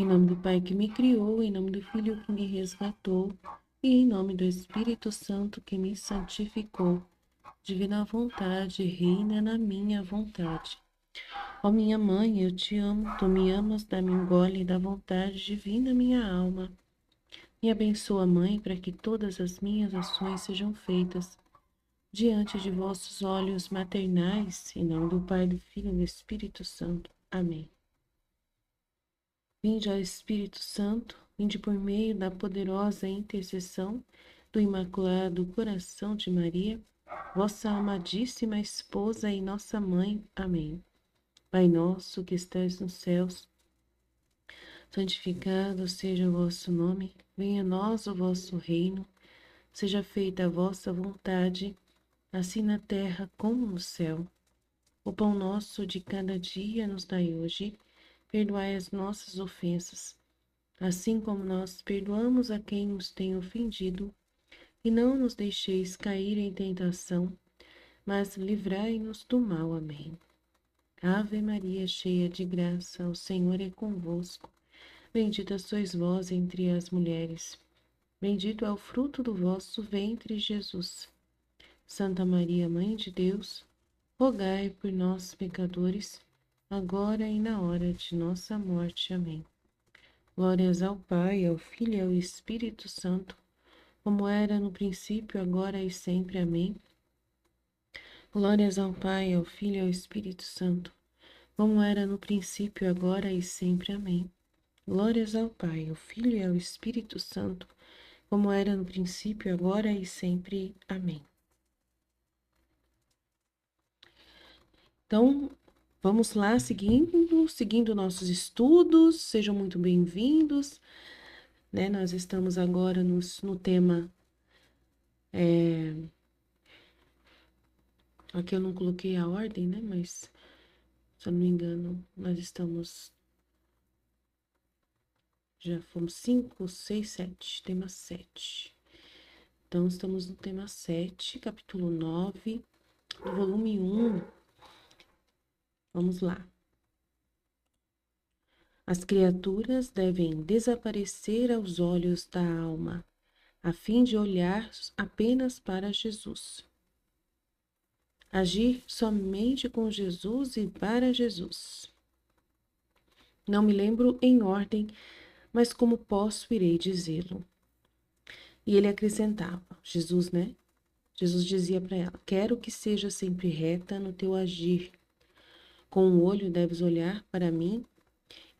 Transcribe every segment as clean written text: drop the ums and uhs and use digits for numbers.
Em nome do Pai que me criou, em nome do Filho que me resgatou, e em nome do Espírito Santo que me santificou. Divina vontade, reina na minha vontade. Ó minha mãe, eu te amo, tu me amas, dá-me um gole da vontade divina minha alma. Me abençoa, Mãe, para que todas as minhas ações sejam feitas diante de vossos olhos maternais, em nome do Pai, do Filho e do Espírito Santo. Amém. Vinde, ó Espírito Santo, vinde por meio da poderosa intercessão do Imaculado Coração de Maria, vossa amadíssima esposa e nossa mãe. Amém. Pai nosso que estais nos céus, santificado seja o vosso nome, venha a nós o vosso reino, seja feita a vossa vontade, assim na terra como no céu. O pão nosso de cada dia nos dai hoje, perdoai as nossas ofensas, assim como nós perdoamos a quem nos tem ofendido, e não nos deixeis cair em tentação, mas livrai-nos do mal. Amém. Ave Maria, cheia de graça, o Senhor é convosco. Bendita sois vós entre as mulheres. Bendito é o fruto do vosso ventre, Jesus. Santa Maria, Mãe de Deus, rogai por nós, pecadores, agora e na hora de nossa morte. Amém. Glórias ao Pai, ao Filho e ao Espírito Santo, como era no princípio, agora e sempre. Amém. Glórias ao Pai, ao Filho e ao Espírito Santo, como era no princípio, agora e sempre. Amém. Glórias ao Pai, ao Filho e ao Espírito Santo, como era no princípio, agora e sempre. Amém. Então, vamos lá, seguindo nossos estudos, sejam muito bem-vindos, né? Nós estamos agora no tema, aqui eu não coloquei a ordem, né? Mas, se eu não me engano, nós estamos, já fomos 5, 6, 7, tema 7. Então, estamos no tema 7, capítulo 9, do volume 1. Vamos lá. As criaturas devem desaparecer aos olhos da alma, a fim de olhar apenas para Jesus. Agir somente com Jesus e para Jesus. Não me lembro em ordem, mas como posso, irei dizê-lo. E ele acrescentava, Jesus, né? Jesus dizia para ela, quero que seja sempre reta no teu agir. Com um olho deves olhar para mim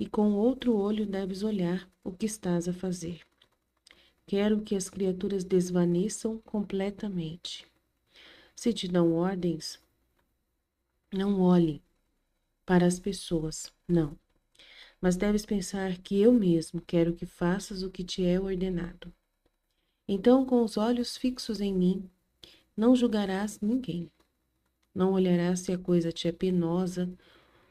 e com outro olho deves olhar o que estás a fazer. Quero que as criaturas desvaneçam completamente. Se te dão ordens, não olhe para as pessoas, não. Mas deves pensar que eu mesmo quero que faças o que te é ordenado. Então, com os olhos fixos em mim, não julgarás ninguém. Não olharás se a coisa te é penosa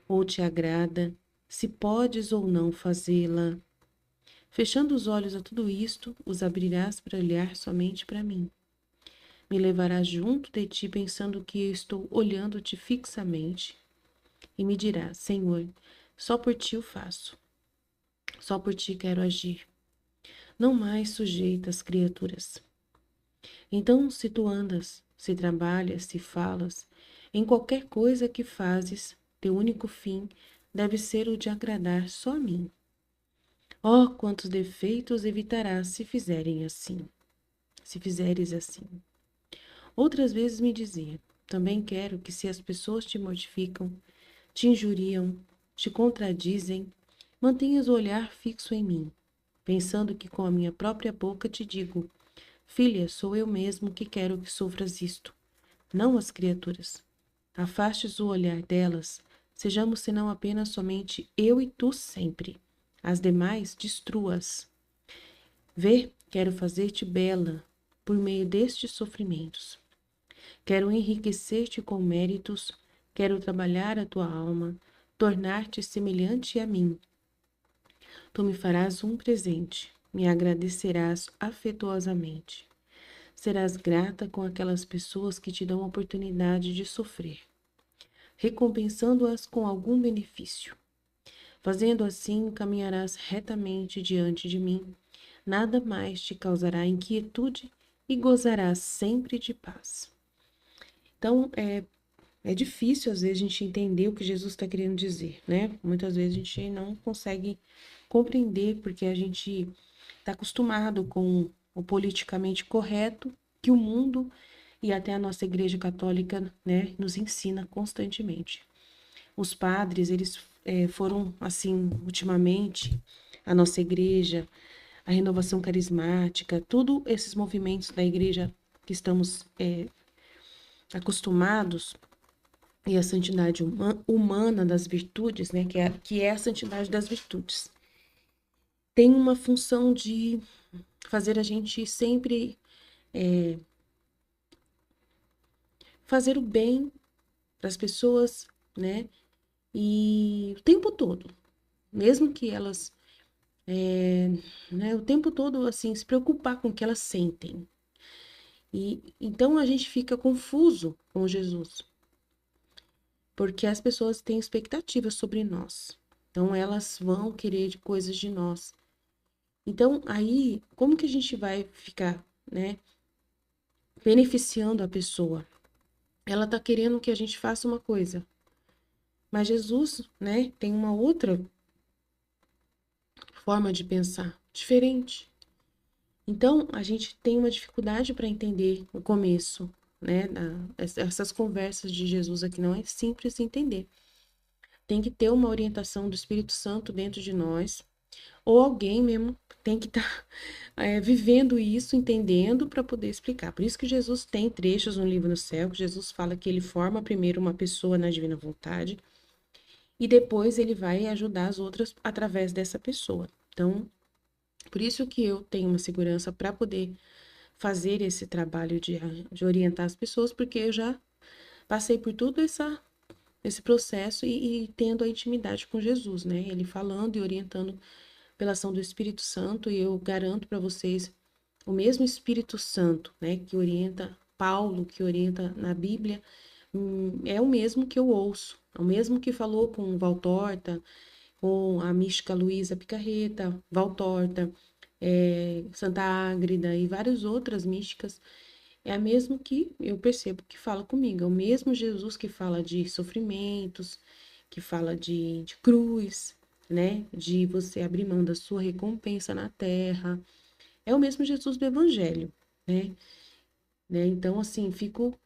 ou te agrada, se podes ou não fazê-la. Fechando os olhos a tudo isto, os abrirás para olhar somente para mim. Me levarás junto de ti pensando que eu estou olhando-te fixamente e me dirás, Senhor, só por ti o faço, só por ti quero agir, não mais sujeita às criaturas. Então, se tu andas, se trabalhas, se falas, em qualquer coisa que fazes, teu único fim deve ser o de agradar só a mim. Oh, quantos defeitos evitarás se fizeres assim. Outras vezes me dizia, também quero que se as pessoas te mortificam, te injuriam, te contradizem, mantenhas o olhar fixo em mim, pensando que com a minha própria boca te digo, filha, sou eu mesmo que quero que sofras isto, não as criaturas. Afastes o olhar delas, sejamos senão apenas somente eu e tu sempre. As demais, destrua-as. Vê, quero fazer-te bela por meio destes sofrimentos. Quero enriquecer-te com méritos, quero trabalhar a tua alma, tornar-te semelhante a mim. Tu me farás um presente, me agradecerás afetuosamente. Serás grata com aquelas pessoas que te dão a oportunidade de sofrer, recompensando-as com algum benefício. Fazendo assim, caminharás retamente diante de mim, nada mais te causará inquietude e gozarás sempre de paz. Então, é difícil às vezes a gente entender o que Jesus está querendo dizer, né? Muitas vezes a gente não consegue compreender porque a gente está acostumado com o politicamente correto que o mundo e até a nossa Igreja Católica, né, nos ensina constantemente. Os padres, eles foram, assim, ultimamente, a nossa igreja, a renovação carismática, tudo esses movimentos da igreja que estamos acostumados, e a santidade humana das virtudes, né, que é a santidade das virtudes, tem uma função de fazer a gente sempre fazer o bem para as pessoas, né, e o tempo todo, mesmo que elas né, o tempo todo, assim, se preocupar com o que elas sentem. E então a gente fica confuso com Jesus, porque as pessoas têm expectativas sobre nós. Então elas vão querer coisas de nós. Então aí, como que a gente vai ficar, né, beneficiando a pessoa? Ela tá querendo que a gente faça uma coisa, mas Jesus, né, tem uma outra forma de pensar, diferente. Então, a gente tem uma dificuldade para entender o começo, né? Essas conversas de Jesus aqui não é simples de entender. Tem que ter uma orientação do Espírito Santo dentro de nós, ou alguém mesmo tem que estar vivendo isso, entendendo para poder explicar. Por isso que Jesus tem trechos no livro no céu, que Jesus fala que ele forma primeiro uma pessoa na divina vontade, e depois ele vai ajudar as outras através dessa pessoa. Então, por isso que eu tenho uma segurança para poder fazer esse trabalho de orientar as pessoas, porque eu já passei por todo esse processo e tendo a intimidade com Jesus, né? Ele falando e orientando pela ação do Espírito Santo, e eu garanto para vocês, o mesmo Espírito Santo, né, que orienta Paulo, que orienta na Bíblia, é o mesmo que eu ouço, é o mesmo que falou com Valtorta, com a mística Luísa Picarreta, Valtorta, Santa Ágreda e várias outras místicas, é a mesma que eu percebo que fala comigo, é o mesmo Jesus que fala de sofrimentos, que fala de cruz, né? De você abrir mão da sua recompensa na terra. É o mesmo Jesus do Evangelho, né? Então, assim, fico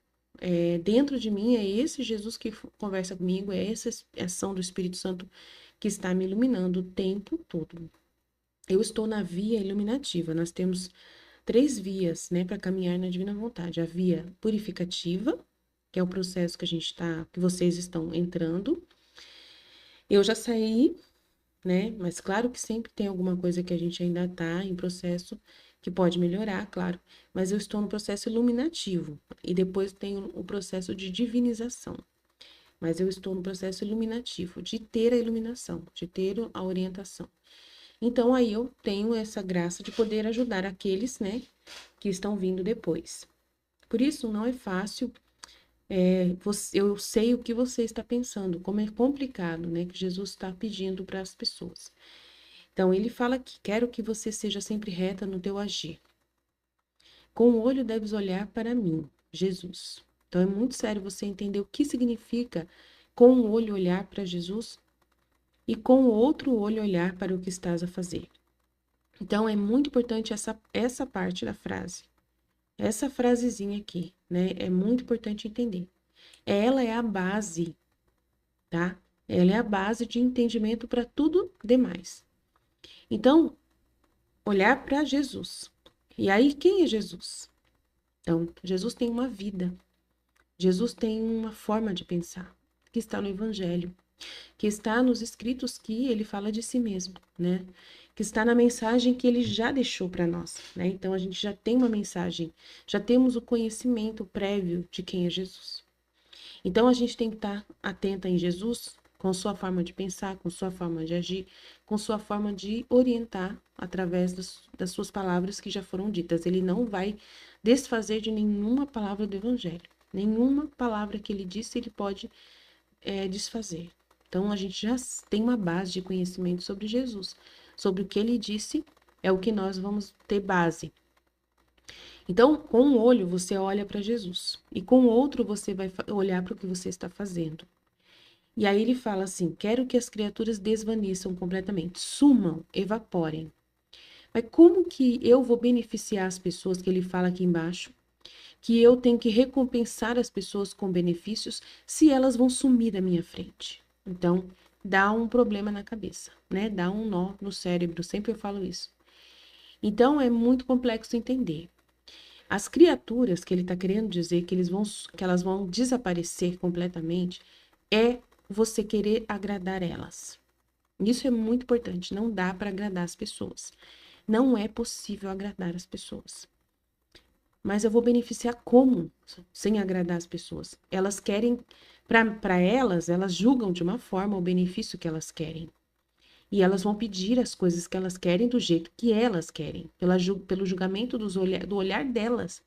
dentro de mim, é esse Jesus que conversa comigo, é essa ação do Espírito Santo que está me iluminando o tempo todo. Eu estou na via iluminativa. Nós temos 3 vias, né, para caminhar na divina vontade. A via purificativa, que é o processo que que vocês estão entrando. Eu já saí, né, mas claro que sempre tem alguma coisa que a gente ainda está em processo que pode melhorar, claro. Mas eu estou no processo iluminativo e depois tenho o processo de divinização. Mas eu estou no processo iluminativo, de ter a iluminação, de ter a orientação. Então, aí eu tenho essa graça de poder ajudar aqueles, né, que estão vindo depois. Por isso, não é fácil. Eu sei o que você está pensando, como é complicado, né, que Jesus está pedindo para as pessoas. Então, ele fala que quero que você seja sempre reta no teu agir. Com o olho deves olhar para mim, Jesus. Então, é muito sério você entender o que significa com o olho olhar para Jesus e com o outro olho olhar para o que estás a fazer. Então, é muito importante essa parte da frase. Essa frasezinha aqui, né? É muito importante entender. Ela é a base, tá? Ela é a base de entendimento para tudo demais. Então, olhar para Jesus. E aí, quem é Jesus? Então, Jesus tem uma vida. Jesus tem uma forma de pensar, que está no Evangelho, que está nos escritos que ele fala de si mesmo, né? Que está na mensagem que ele já deixou para nós, né? Então a gente já tem uma mensagem, já temos o conhecimento prévio de quem é Jesus. Então a gente tem que estar atenta em Jesus, com sua forma de pensar, com sua forma de agir, com sua forma de orientar através das suas palavras que já foram ditas. Ele não vai desfazer de nenhuma palavra do Evangelho. Nenhuma palavra que ele disse ele pode desfazer. Então, a gente já tem uma base de conhecimento sobre Jesus. Sobre o que ele disse, é o que nós vamos ter base. Então, com um olho, você olha para Jesus. E com o outro, você vai olhar para o que você está fazendo. E aí ele fala assim: quero que as criaturas desvaneçam completamente, sumam, evaporem. Mas como que eu vou beneficiar as pessoas que ele fala aqui embaixo? Que eu tenho que recompensar as pessoas com benefícios se elas vão sumir da minha frente. Então, dá um problema na cabeça, né? Dá um nó no cérebro, sempre eu falo isso. Então, é muito complexo entender. As criaturas que ele está querendo dizer que elas vão desaparecer completamente é você querer agradar elas. Isso é muito importante. Não dá para agradar as pessoas. Não é possível agradar as pessoas. Mas eu vou beneficiar como sem agradar as pessoas? Elas querem, para elas, elas julgam de uma forma o benefício que elas querem. E elas vão pedir as coisas que elas querem do jeito que elas querem, pelo julgamento do olhar delas.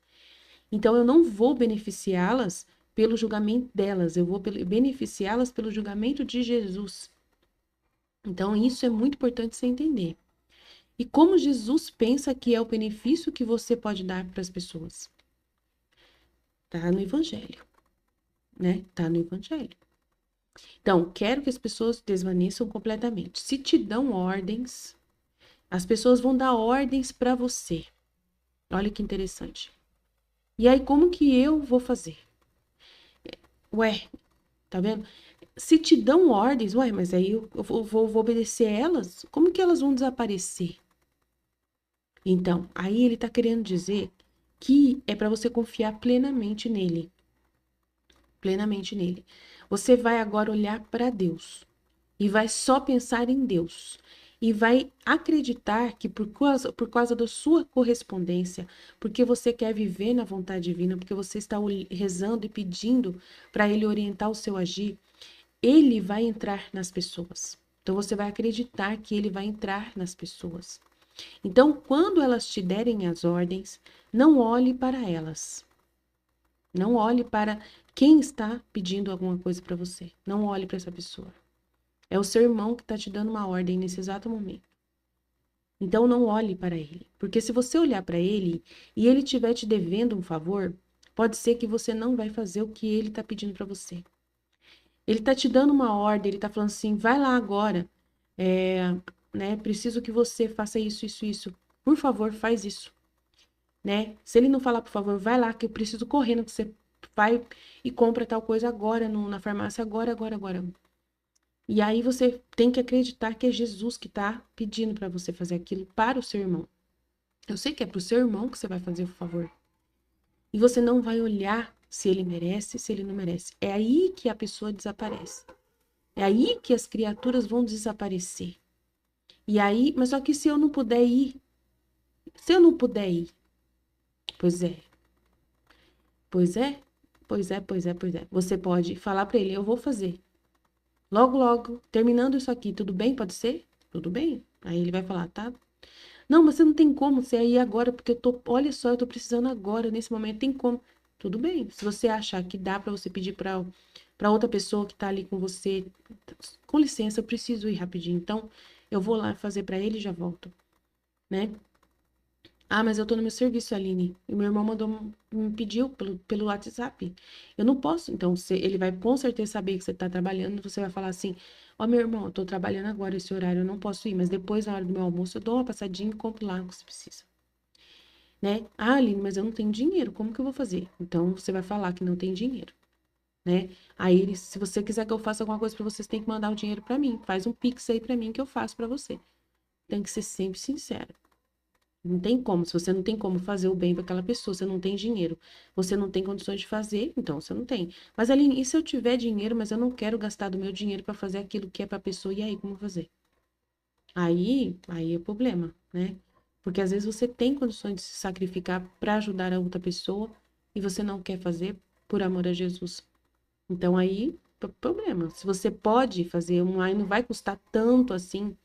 Então, eu não vou beneficiá-las pelo julgamento delas, eu vou beneficiá-las pelo julgamento de Jesus. Então, isso é muito importante você entender. E como Jesus pensa que é o benefício que você pode dar para as pessoas? Tá no Evangelho, né? Tá no Evangelho. Então, quero que as pessoas desvaneçam completamente. Se te dão ordens, as pessoas vão dar ordens para você. Olha que interessante. E aí, como que eu vou fazer? Ué, tá vendo? Se te dão ordens, ué, mas aí eu vou obedecer elas? Como que elas vão desaparecer? Então, aí ele tá querendo dizer que é para você confiar plenamente nele. Plenamente nele. Você vai agora olhar para Deus e vai só pensar em Deus. E vai acreditar que por causa da sua correspondência, porque você quer viver na vontade divina, porque você está rezando e pedindo para ele orientar o seu agir, ele vai entrar nas pessoas. Então você vai acreditar que ele vai entrar nas pessoas. Então, quando elas te derem as ordens, não olhe para elas. Não olhe para quem está pedindo alguma coisa para você. Não olhe para essa pessoa. É o seu irmão que está te dando uma ordem nesse exato momento. Então, não olhe para ele. Porque se você olhar para ele e ele estiver te devendo um favor, pode ser que você não vai fazer o que ele está pedindo para você. Ele está te dando uma ordem, ele está falando assim, vai lá agora, né? Preciso que você faça isso, isso, isso. Por favor, faz isso, né? Se ele não falar, por favor, vai lá que eu preciso correndo que você vai e compra tal coisa agora na farmácia, agora, agora, agora. E aí você tem que acreditar que é Jesus que está pedindo para você fazer aquilo para o seu irmão. Eu sei que é para o seu irmão que você vai fazer o favor. E você não vai olhar se ele merece, se ele não merece. É aí que a pessoa desaparece. É aí que as criaturas vão desaparecer. E aí, mas só que se eu não puder ir, se eu não puder ir, pois é, pois é, pois é, pois é, pois é. Você pode falar para ele, eu vou fazer. Logo, logo, terminando isso aqui, tudo bem? Pode ser? Tudo bem. Aí ele vai falar, tá? Não, mas você não tem como você ir agora, porque olha só, eu tô precisando agora, nesse momento, tem como. Tudo bem. Se você achar que dá para você pedir para outra pessoa que tá ali com você, com licença, eu preciso ir rapidinho. Então, eu vou lá fazer para ele e já volto, né? Ah, mas eu tô no meu serviço, Aline. E meu irmão me pediu pelo WhatsApp. Eu não posso. Então, ele vai com certeza saber que você tá trabalhando. Você vai falar assim: ó, meu irmão, eu tô trabalhando agora esse horário, eu não posso ir. Mas depois, na hora do meu almoço, eu dou uma passadinha e compro lá o que você precisa. Né? Ah, Aline, mas eu não tenho dinheiro. Como que eu vou fazer? Então, você vai falar que não tem dinheiro. Né? Aí, se você quiser que eu faça alguma coisa pra você, você tem que mandar o dinheiro pra mim. Faz um Pix aí pra mim que eu faço pra você. Tem que ser sempre sincero. Não tem como. Se você não tem como fazer o bem para aquela pessoa, você não tem dinheiro, você não tem condições de fazer, então você não tem. Mas, Aline, e se eu tiver dinheiro, mas eu não quero gastar do meu dinheiro para fazer aquilo que é para a pessoa, e aí, como fazer? Aí é problema, né? Porque às vezes você tem condições de se sacrificar para ajudar a outra pessoa e você não quer fazer por amor a Jesus. Então aí, problema. Se você pode fazer aí não vai custar tanto assim,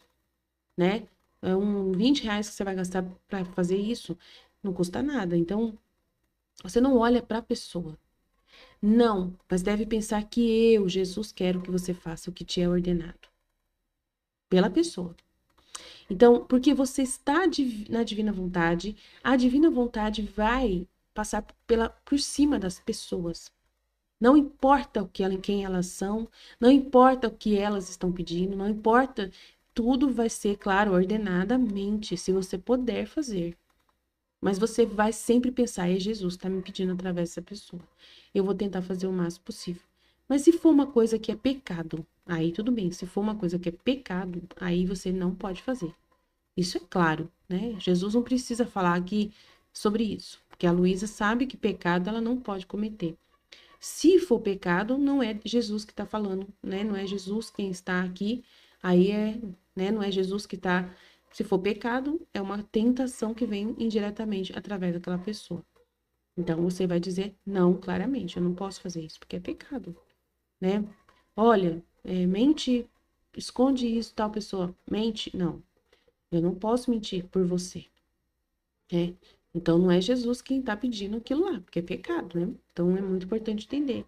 né? É R$ 20 que você vai gastar para fazer isso, não custa nada. Então, você não olha para a pessoa. Não, mas deve pensar que eu, Jesus, quero que você faça o que te é ordenado pela pessoa. Então, porque você está na divina vontade, a divina vontade vai passar por cima das pessoas. Não importa quem elas são, não importa o que elas estão pedindo, não importa, tudo vai ser, claro, ordenadamente, se você puder fazer. Mas você vai sempre pensar, é Jesus que está me pedindo através dessa pessoa. Eu vou tentar fazer o máximo possível. Mas se for uma coisa que é pecado, aí tudo bem. Se for uma coisa que é pecado, aí você não pode fazer. Isso é claro, né? Jesus não precisa falar aqui sobre isso, porque a Luísa sabe que pecado ela não pode cometer. Se for pecado, não é Jesus que está falando, né? Não é Jesus quem está aqui, aí né? Não é Jesus que está. Se for pecado, é uma tentação que vem indiretamente através daquela pessoa. Então você vai dizer não claramente, eu não posso fazer isso porque é pecado, né? Olha, mente, esconde isso, tal pessoa, mente, não, eu não posso mentir por você, né? Então não é Jesus quem está pedindo aquilo lá, porque é pecado, né? Então é muito importante entender.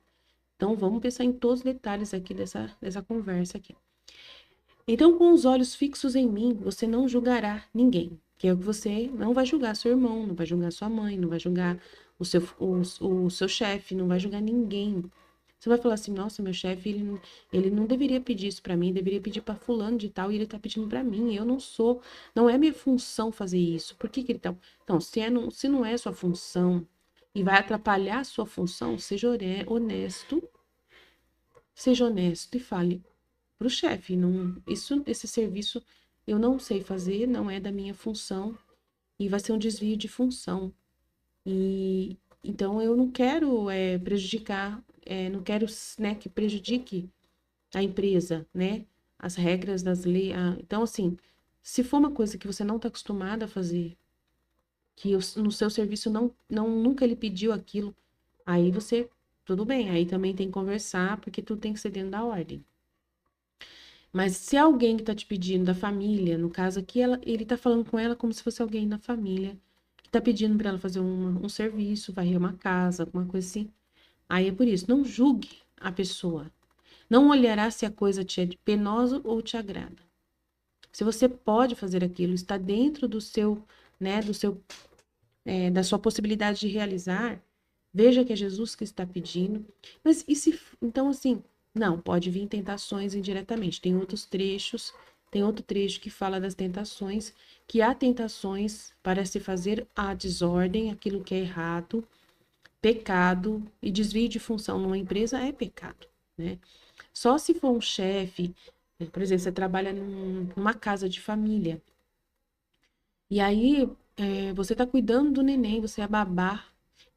Então, vamos pensar em todos os detalhes aqui dessa conversa aqui. Então, com os olhos fixos em mim, você não julgará ninguém. Que é o que você não vai julgar seu irmão, não vai julgar sua mãe, não vai julgar o seu chefe, não vai julgar ninguém. Você vai falar assim, nossa, meu chefe, ele não deveria pedir isso para mim, deveria pedir para fulano de tal, e ele tá pedindo para mim. Eu não sou, não é minha função fazer isso. Por que que ele tá... Então, se não é sua função e vai atrapalhar a sua função, honesto. Seja honesto e fale para o chefe, não, esse serviço eu não sei fazer, não é da minha função e vai ser um desvio de função. E então eu não quero prejudicar, não quero, né, que prejudique a empresa, né? As regras das leis. Então, assim, se for uma coisa que você não está acostumada a fazer, que no seu serviço nunca ele pediu aquilo, aí você, tudo bem, aí também tem que conversar, porque tudo tem que ser dentro da ordem. Mas se alguém que tá te pedindo da família, no caso aqui, ele tá falando com ela como se fosse alguém da família, que tá pedindo para ela fazer um serviço, varrer uma casa, alguma coisa assim. Aí é por isso, não julgue a pessoa. Não olhará se a coisa te é penosa ou te agrada. Se você pode fazer aquilo, está dentro do seu, né, da sua possibilidade de realizar, veja que é Jesus que está pedindo. Mas e se, então assim, não, pode vir tentações indiretamente. Tem outro trecho que fala das tentações, que há tentações para se fazer a desordem, aquilo que é errado, pecado e desvio de função numa empresa é pecado, né? Só se for um chefe, por exemplo, você trabalha numa casa de família, e aí você está cuidando do neném, você é babá,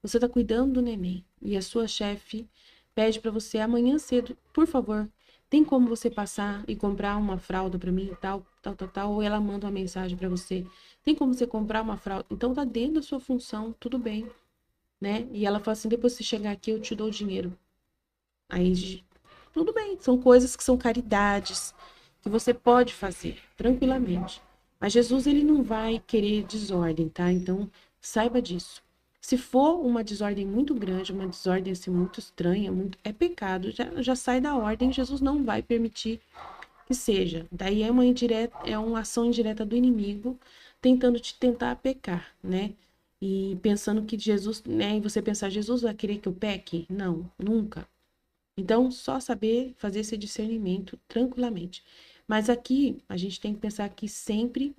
você está cuidando do neném. E a sua chefe pede para você amanhã cedo, por favor, tem como você passar e comprar uma fralda para mim, tal, tal, tal, tal, ou ela manda uma mensagem para você, tem como você comprar uma fralda? Então tá dentro da sua função, tudo bem, né? E ela fala assim, depois que você chegar aqui eu te dou o dinheiro. Aí tudo bem, são coisas que são caridades que você pode fazer tranquilamente. Mas Jesus ele não vai querer desordem, tá? Então saiba disso. Se for uma desordem muito grande, uma desordem assim muito estranha, é pecado, já sai da ordem, Jesus não vai permitir que seja. Daí é uma ação indireta do inimigo tentando te tentar pecar, né? E pensando que Jesus, né? E você pensar, Jesus vai querer que eu peque? Não, nunca. Então, só saber fazer esse discernimento tranquilamente. Mas aqui, a gente tem que pensar que sempre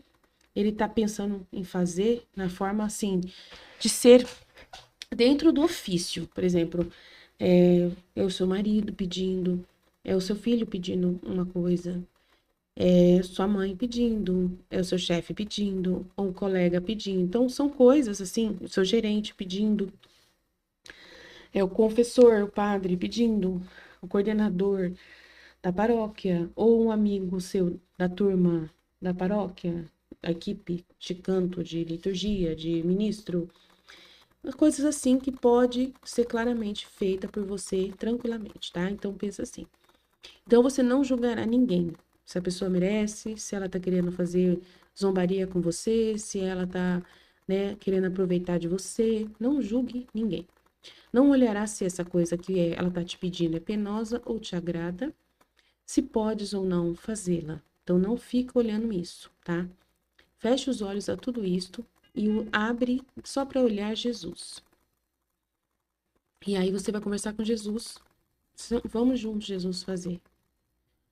ele está pensando em fazer na forma assim, de ser dentro do ofício. Por exemplo, é o seu marido pedindo, é o seu filho pedindo uma coisa, é sua mãe pedindo, é o seu chefe pedindo, ou um colega pedindo. Então, são coisas assim, o seu gerente pedindo, é o confessor, o padre pedindo, o coordenador da paróquia, ou um amigo seu da turma da paróquia, a equipe de canto, de liturgia, de ministro, coisas assim que pode ser claramente feita por você tranquilamente, tá? Então pensa assim. Então você não julgará ninguém. Se a pessoa merece, se ela tá querendo fazer zombaria com você, se ela tá, né, querendo aproveitar de você, não julgue ninguém. Não olhará se essa coisa que ela está te pedindo é penosa ou te agrada, se podes ou não fazê-la. Então, não fica olhando isso, tá? Feche os olhos a tudo isto e o abre só para olhar Jesus. E aí você vai conversar com Jesus. Vamos juntos, Jesus, fazer.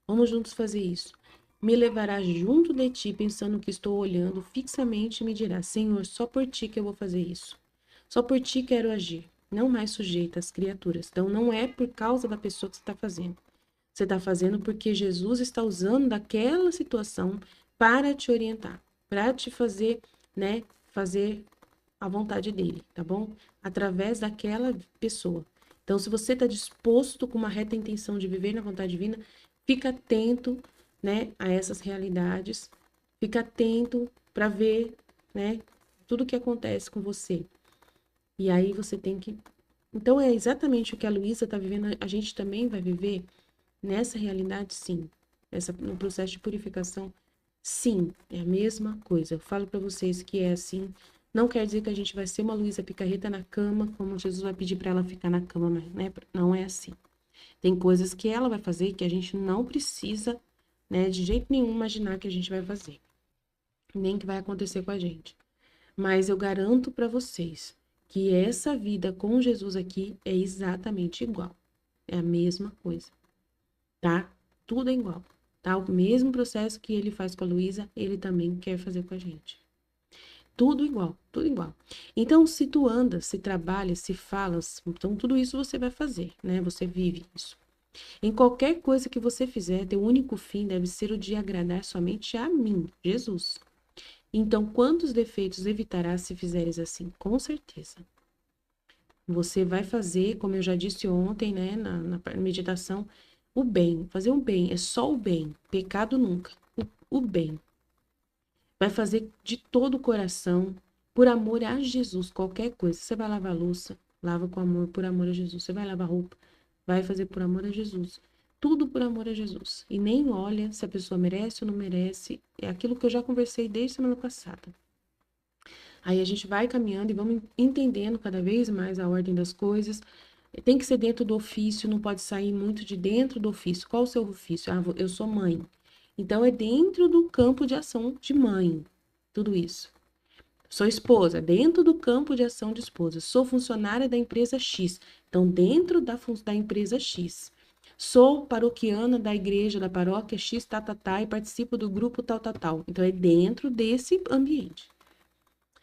Vamos juntos fazer isso. Me levará junto de ti, pensando que estou olhando fixamente, e me dirá: Senhor, só por ti que eu vou fazer isso. Só por ti quero agir, não mais sujeita às criaturas. Então, não é por causa da pessoa que você está fazendo. Você está fazendo porque Jesus está usando daquela situação para te orientar, para te fazer, né, fazer a vontade dele, tá bom? Através daquela pessoa. Então, se você está disposto com uma reta intenção de viver na vontade divina, fica atento, né, a essas realidades, fica atento para ver, né, tudo que acontece com você. E aí você tem que. Então, é exatamente o que a Luísa está vivendo, a gente também vai viver nessa realidade, sim. No processo de purificação, sim, é a mesma coisa. Eu falo para vocês que é assim. Não quer dizer que a gente vai ser uma Luísa picareta na cama, como Jesus vai pedir para ela ficar na cama, né? Não é assim. Tem coisas que ela vai fazer que a gente não precisa, né, de jeito nenhum imaginar que a gente vai fazer, nem que vai acontecer com a gente. Mas eu garanto para vocês que essa vida com Jesus aqui é exatamente igual. É a mesma coisa, tá? Tudo é igual, tá? O mesmo processo que ele faz com a Luísa, ele também quer fazer com a gente. Tudo igual, tudo igual. Então, se tu anda, se trabalha, se falas, então tudo isso você vai fazer, né? Você vive isso. Em qualquer coisa que você fizer, teu único fim deve ser o de agradar somente a mim, Jesus. Então, quantos defeitos evitarás se fizeres assim? Com certeza. Você vai fazer, como eu já disse ontem, né, na meditação, o bem. Fazer o bem, é só o bem. Pecado nunca. O bem. Vai fazer de todo o coração, por amor a Jesus, qualquer coisa. Você vai lavar a louça, lava com amor, por amor a Jesus. Você vai lavar roupa, vai fazer por amor a Jesus. Tudo por amor a Jesus. E nem olha se a pessoa merece ou não merece. É aquilo que eu já conversei desde semana passada. Aí a gente vai caminhando e vamos entendendo cada vez mais a ordem das coisas. Tem que ser dentro do ofício, não pode sair muito de dentro do ofício. Qual o seu ofício? Ah, eu sou mãe. Então é dentro do campo de ação de mãe. Tudo isso. Sou esposa, dentro do campo de ação de esposa. Sou funcionária da empresa X. Então, dentro da empresa X. Sou paroquiana da igreja, da paróquia X, tá, e participo do grupo tal, tal, tal. Então, é dentro desse ambiente,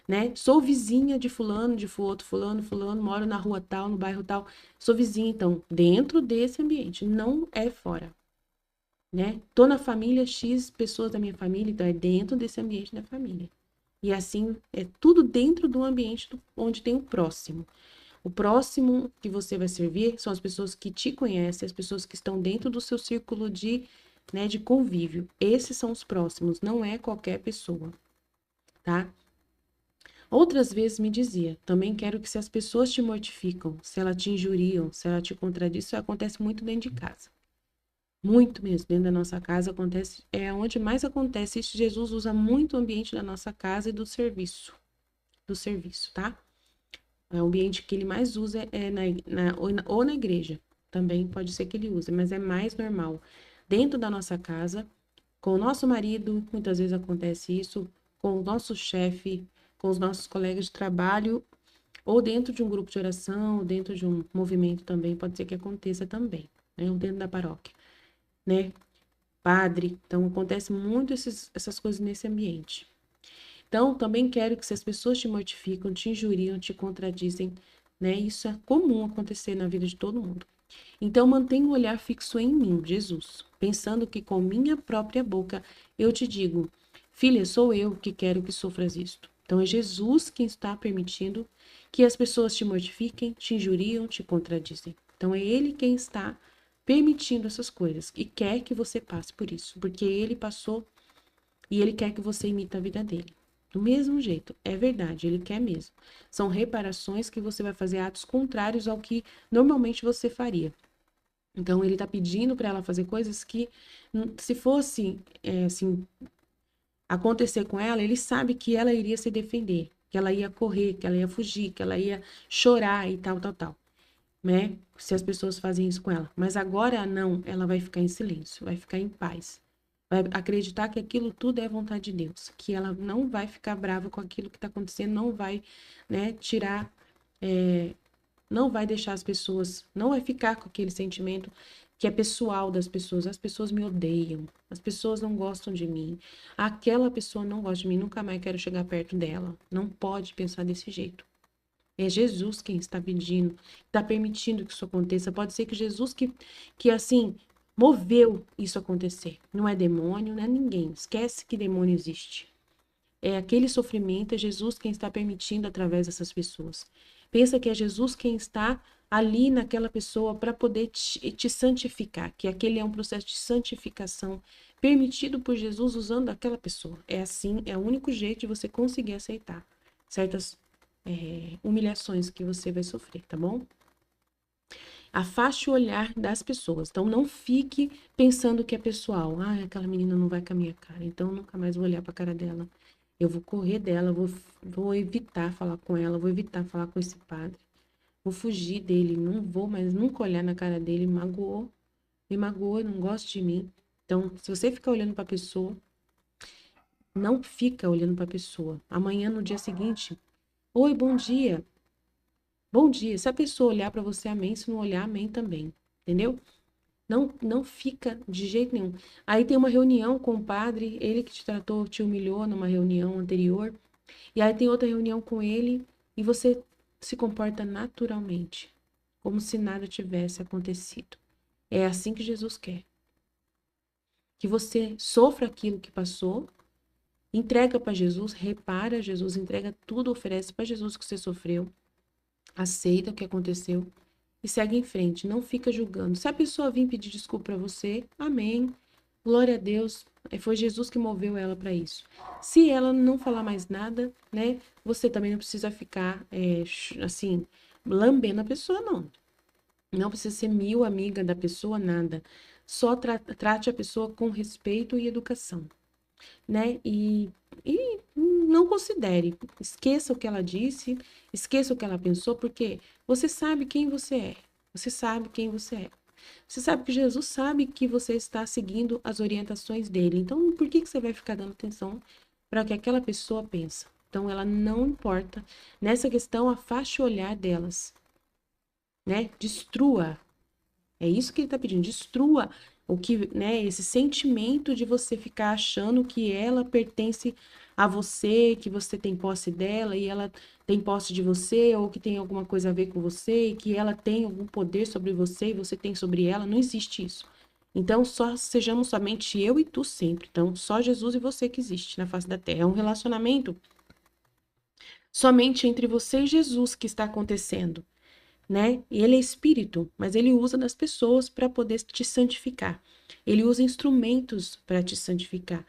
né? Sou vizinha de fulano, de outro fulano, moro na rua tal, no bairro tal. Sou vizinha, então, dentro desse ambiente, não é fora, né? Tô na família X, pessoas da minha família, então é dentro desse ambiente da família. E assim, é tudo dentro do ambiente onde tem o próximo. O próximo que você vai servir são as pessoas que te conhecem, as pessoas que estão dentro do seu círculo de, né, de convívio. Esses são os próximos, não é qualquer pessoa, tá? Outras vezes me dizia, também quero que se as pessoas te mortificam, se elas te injuriam, se ela te contradiz, isso acontece muito dentro de casa. Muito mesmo, dentro da nossa casa acontece, é onde mais acontece isso. Jesus usa muito o ambiente da nossa casa e do serviço, tá? É o ambiente que ele mais usa é ou na igreja, também pode ser que ele use, mas é mais normal. Dentro da nossa casa, com o nosso marido, muitas vezes acontece isso, com o nosso chefe, com os nossos colegas de trabalho, ou dentro de um grupo de oração, ou dentro de um movimento também, pode ser que aconteça também, né? Ou dentro da paróquia, né? Padre, então acontece muito essas coisas nesse ambiente. Então, também quero que se as pessoas te mortificam, te injuriam, te contradizem, né? Isso é comum acontecer na vida de todo mundo. Então, mantenha o olhar fixo em mim, Jesus, pensando que com minha própria boca eu te digo, filha, sou eu que quero que sofras isto. Então, é Jesus quem está permitindo que as pessoas te mortifiquem, te injuriam, te contradizem. Então, é Ele quem está permitindo essas coisas e quer que você passe por isso, porque Ele passou e Ele quer que você imite a vida dele. Do mesmo jeito, é verdade, Ele quer mesmo. São reparações que você vai fazer atos contrários ao que normalmente você faria. Então, ele tá pedindo para ela fazer coisas que, se fosse, assim, acontecer com ela, ele sabe que ela iria se defender, que ela ia correr, que ela ia fugir, que ela ia chorar e tal, tal, tal, né? Se as pessoas fazem isso com ela. Mas agora não, ela vai ficar em silêncio, vai ficar em paz. Vai acreditar que aquilo tudo é vontade de Deus, que ela não vai ficar brava com aquilo que está acontecendo, não vai, né, tirar, não vai deixar as pessoas, não vai ficar com aquele sentimento que é pessoal das pessoas. As pessoas me odeiam, as pessoas não gostam de mim, aquela pessoa não gosta de mim, nunca mais quero chegar perto dela. Não pode pensar desse jeito. É Jesus quem está pedindo, está permitindo que isso aconteça. Pode ser que Jesus que assim, moveu isso acontecer. Não é demônio, não é ninguém. Esquece que demônio existe. É aquele sofrimento, é Jesus quem está permitindo através dessas pessoas. Pensa que é Jesus quem está ali naquela pessoa para poder te santificar, que aquele é um processo de santificação permitido por Jesus usando aquela pessoa. É assim, é o único jeito de você conseguir aceitar certas humilhações que você vai sofrer, tá bom? Afaste o olhar das pessoas. Então, não fique pensando que é pessoal. Ah, aquela menina não vai com a minha cara, então eu nunca mais vou olhar para a cara dela. Eu vou correr dela, vou evitar falar com ela, vou evitar falar com esse padre. Vou fugir dele, não vou mais nunca olhar na cara dele. Me magoou, não gosta de mim. Então, se você ficar olhando para a pessoa, não fica olhando para a pessoa. Amanhã, no dia seguinte, oi, bom dia. Bom dia. Se a pessoa olhar para você, amém. Se não olhar, amém também. Entendeu? Não fica de jeito nenhum. Aí tem uma reunião com o padre, ele que te tratou, te humilhou numa reunião anterior. E aí tem outra reunião com ele e você se comporta naturalmente, como se nada tivesse acontecido. É assim que Jesus quer. Que você sofra aquilo que passou, entrega para Jesus, repara a Jesus, entrega tudo, oferece para Jesus o que você sofreu, aceita o que aconteceu e segue em frente, não fica julgando. Se a pessoa vir pedir desculpa para você, amém. Glória a Deus, foi Jesus que moveu ela para isso. Se ela não falar mais nada, né, você também não precisa ficar assim, lambendo a pessoa, não. Não precisa ser mil amiga da pessoa, nada. Só trate a pessoa com respeito e educação, né? E não considere, esqueça o que ela disse, esqueça o que ela pensou, porque você sabe quem você é. Você sabe quem você é. Você sabe que Jesus sabe que você está seguindo as orientações dele. Então, por que você vai ficar dando atenção para o que aquela pessoa pensa? Então, ela não importa. Nessa questão, afaste o olhar delas, né? Destrua. É isso que ele está pedindo. Destrua o que, né? Esse sentimento de você ficar achando que ela pertence a você, que você tem posse dela e ela tem posse de você, ou que tem alguma coisa a ver com você, e que ela tem algum poder sobre você e você tem sobre ela. Não existe isso. Então, só sejamos somente eu e tu sempre. Então, só Jesus e você que existe na face da terra. É um relacionamento somente entre você e Jesus que está acontecendo, né? E ele é espírito, mas ele usa das pessoas para poder te santificar. Ele usa instrumentos para te santificar,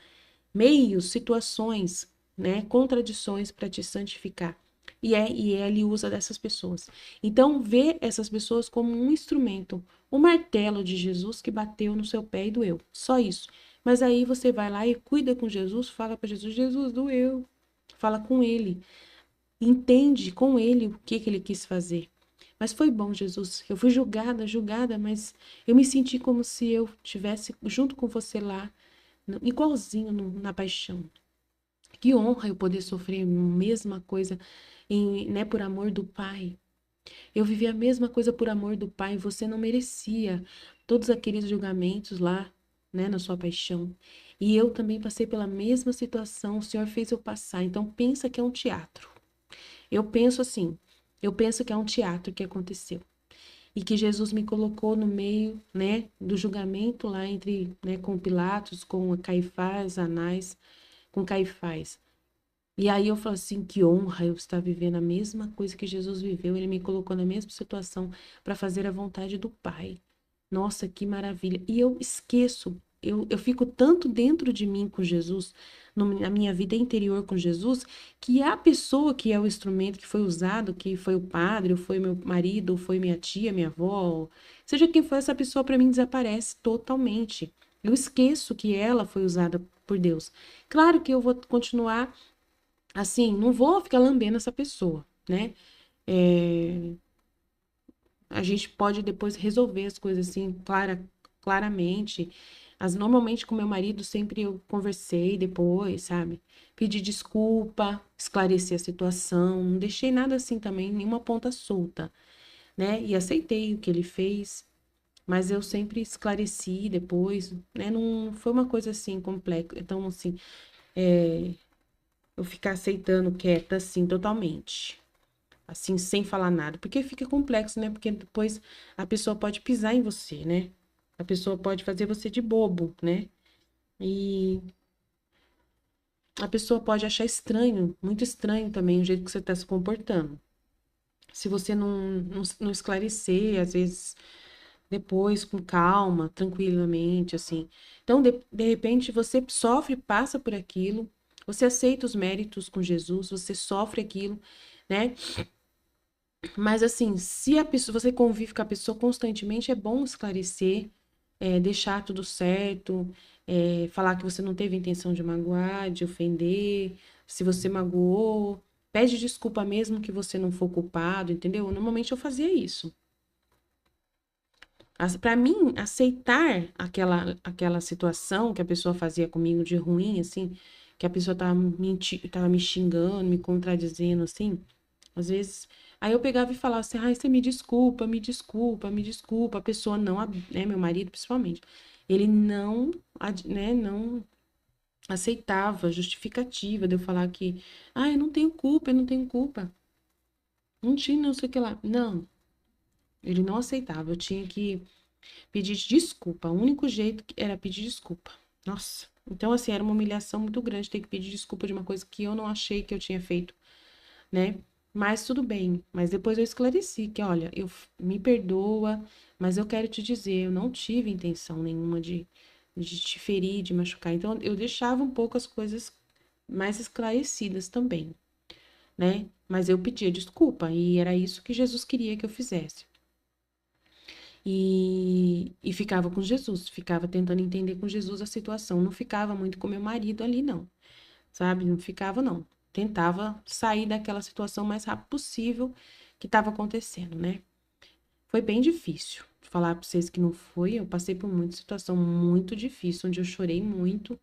meios, situações, né? Contradições para te santificar. E ele usa dessas pessoas. Então, vê essas pessoas como um instrumento, o martelo de Jesus que bateu no seu pé e doeu. Só isso. Mas aí você vai lá e cuida com Jesus, fala para Jesus, Jesus, doeu. Fala com ele. Entende com ele o que ele quis fazer. Mas foi bom, Jesus. Eu fui julgada, mas eu me senti como se eu tivesse junto com você lá, igualzinho na paixão. Que honra eu poder sofrer a mesma coisa né, por amor do Pai. Eu vivi a mesma coisa por amor do Pai. Você não merecia todos aqueles julgamentos lá, né, na sua paixão. E eu também passei pela mesma situação. O Senhor fez eu passar. Então pensa que é um teatro. Eu penso assim. Eu penso que é um teatro que aconteceu. E que Jesus me colocou no meio, né, do julgamento lá entre, né, com Pilatos, com Caifás, Anás, com Caifás. E aí eu falo assim, que honra eu estar vivendo a mesma coisa que Jesus viveu, ele me colocou na mesma situação para fazer a vontade do Pai. Nossa, que maravilha. E eu esqueço, eu fico tanto dentro de mim com Jesus, na minha vida interior com Jesus, que a pessoa que é o instrumento que foi usado, que foi o padre, ou foi meu marido, ou foi minha tia, minha avó, seja quem for, essa pessoa para mim desaparece totalmente. Eu esqueço que ela foi usada por Deus. Claro que eu vou continuar assim, não vou ficar lambendo essa pessoa, né? É, a gente pode depois resolver as coisas assim, claramente. Normalmente com meu marido sempre eu conversei depois, sabe? Pedi desculpa, esclareci a situação, não deixei nada assim também, nenhuma ponta solta, né? E aceitei o que ele fez, mas eu sempre esclareci depois, né? Não foi uma coisa assim complexa, então assim, eu ficar aceitando quieta assim totalmente. Assim, sem falar nada, porque fica complexo, né? Porque depois a pessoa pode pisar em você, né? A pessoa pode fazer você de bobo, né? E a pessoa pode achar estranho, muito estranho também, o jeito que você está se comportando. Se você não esclarecer, às vezes, depois, com calma, tranquilamente, assim. Então, de repente, você sofre, passa por aquilo, você aceita os méritos com Jesus, você sofre aquilo, né? Mas assim, se a pessoa, você convive com a pessoa constantemente, é bom esclarecer, deixar tudo certo, falar que você não teve intenção de magoar, de ofender, se você magoou, pede desculpa mesmo que você não for culpado, entendeu? Normalmente eu fazia isso. Para mim, aceitar aquela situação que a pessoa fazia comigo de ruim, assim, que a pessoa tava me xingando, me contradizendo, assim, às vezes, aí eu pegava e falava assim, ai, você me desculpa, me desculpa, me desculpa. A pessoa não, né, meu marido principalmente, ele não, né, não aceitava justificativa de eu falar que, ah, eu não tenho culpa, eu não tenho culpa. Não tinha, não sei o que lá. Não, ele não aceitava. Eu tinha que pedir desculpa. O único jeito era pedir desculpa. Nossa. Então, assim, era uma humilhação muito grande ter que pedir desculpa de uma coisa que eu não achei que eu tinha feito, né? Mas tudo bem. Mas depois eu esclareci que, olha, me perdoa, mas eu quero te dizer, eu não tive intenção nenhuma de te ferir, de machucar. Então eu deixava um pouco as coisas mais esclarecidas também, né? Mas eu pedia desculpa e era isso que Jesus queria que eu fizesse. E ficava com Jesus, ficava tentando entender com Jesus a situação. Não ficava muito com meu marido ali, não, sabe? Não ficava, não. Tentava sair daquela situação o mais rápido possível que estava acontecendo, né? Foi bem difícil. Falar para vocês que não foi, eu passei por muita situação muito difícil, onde eu chorei muito.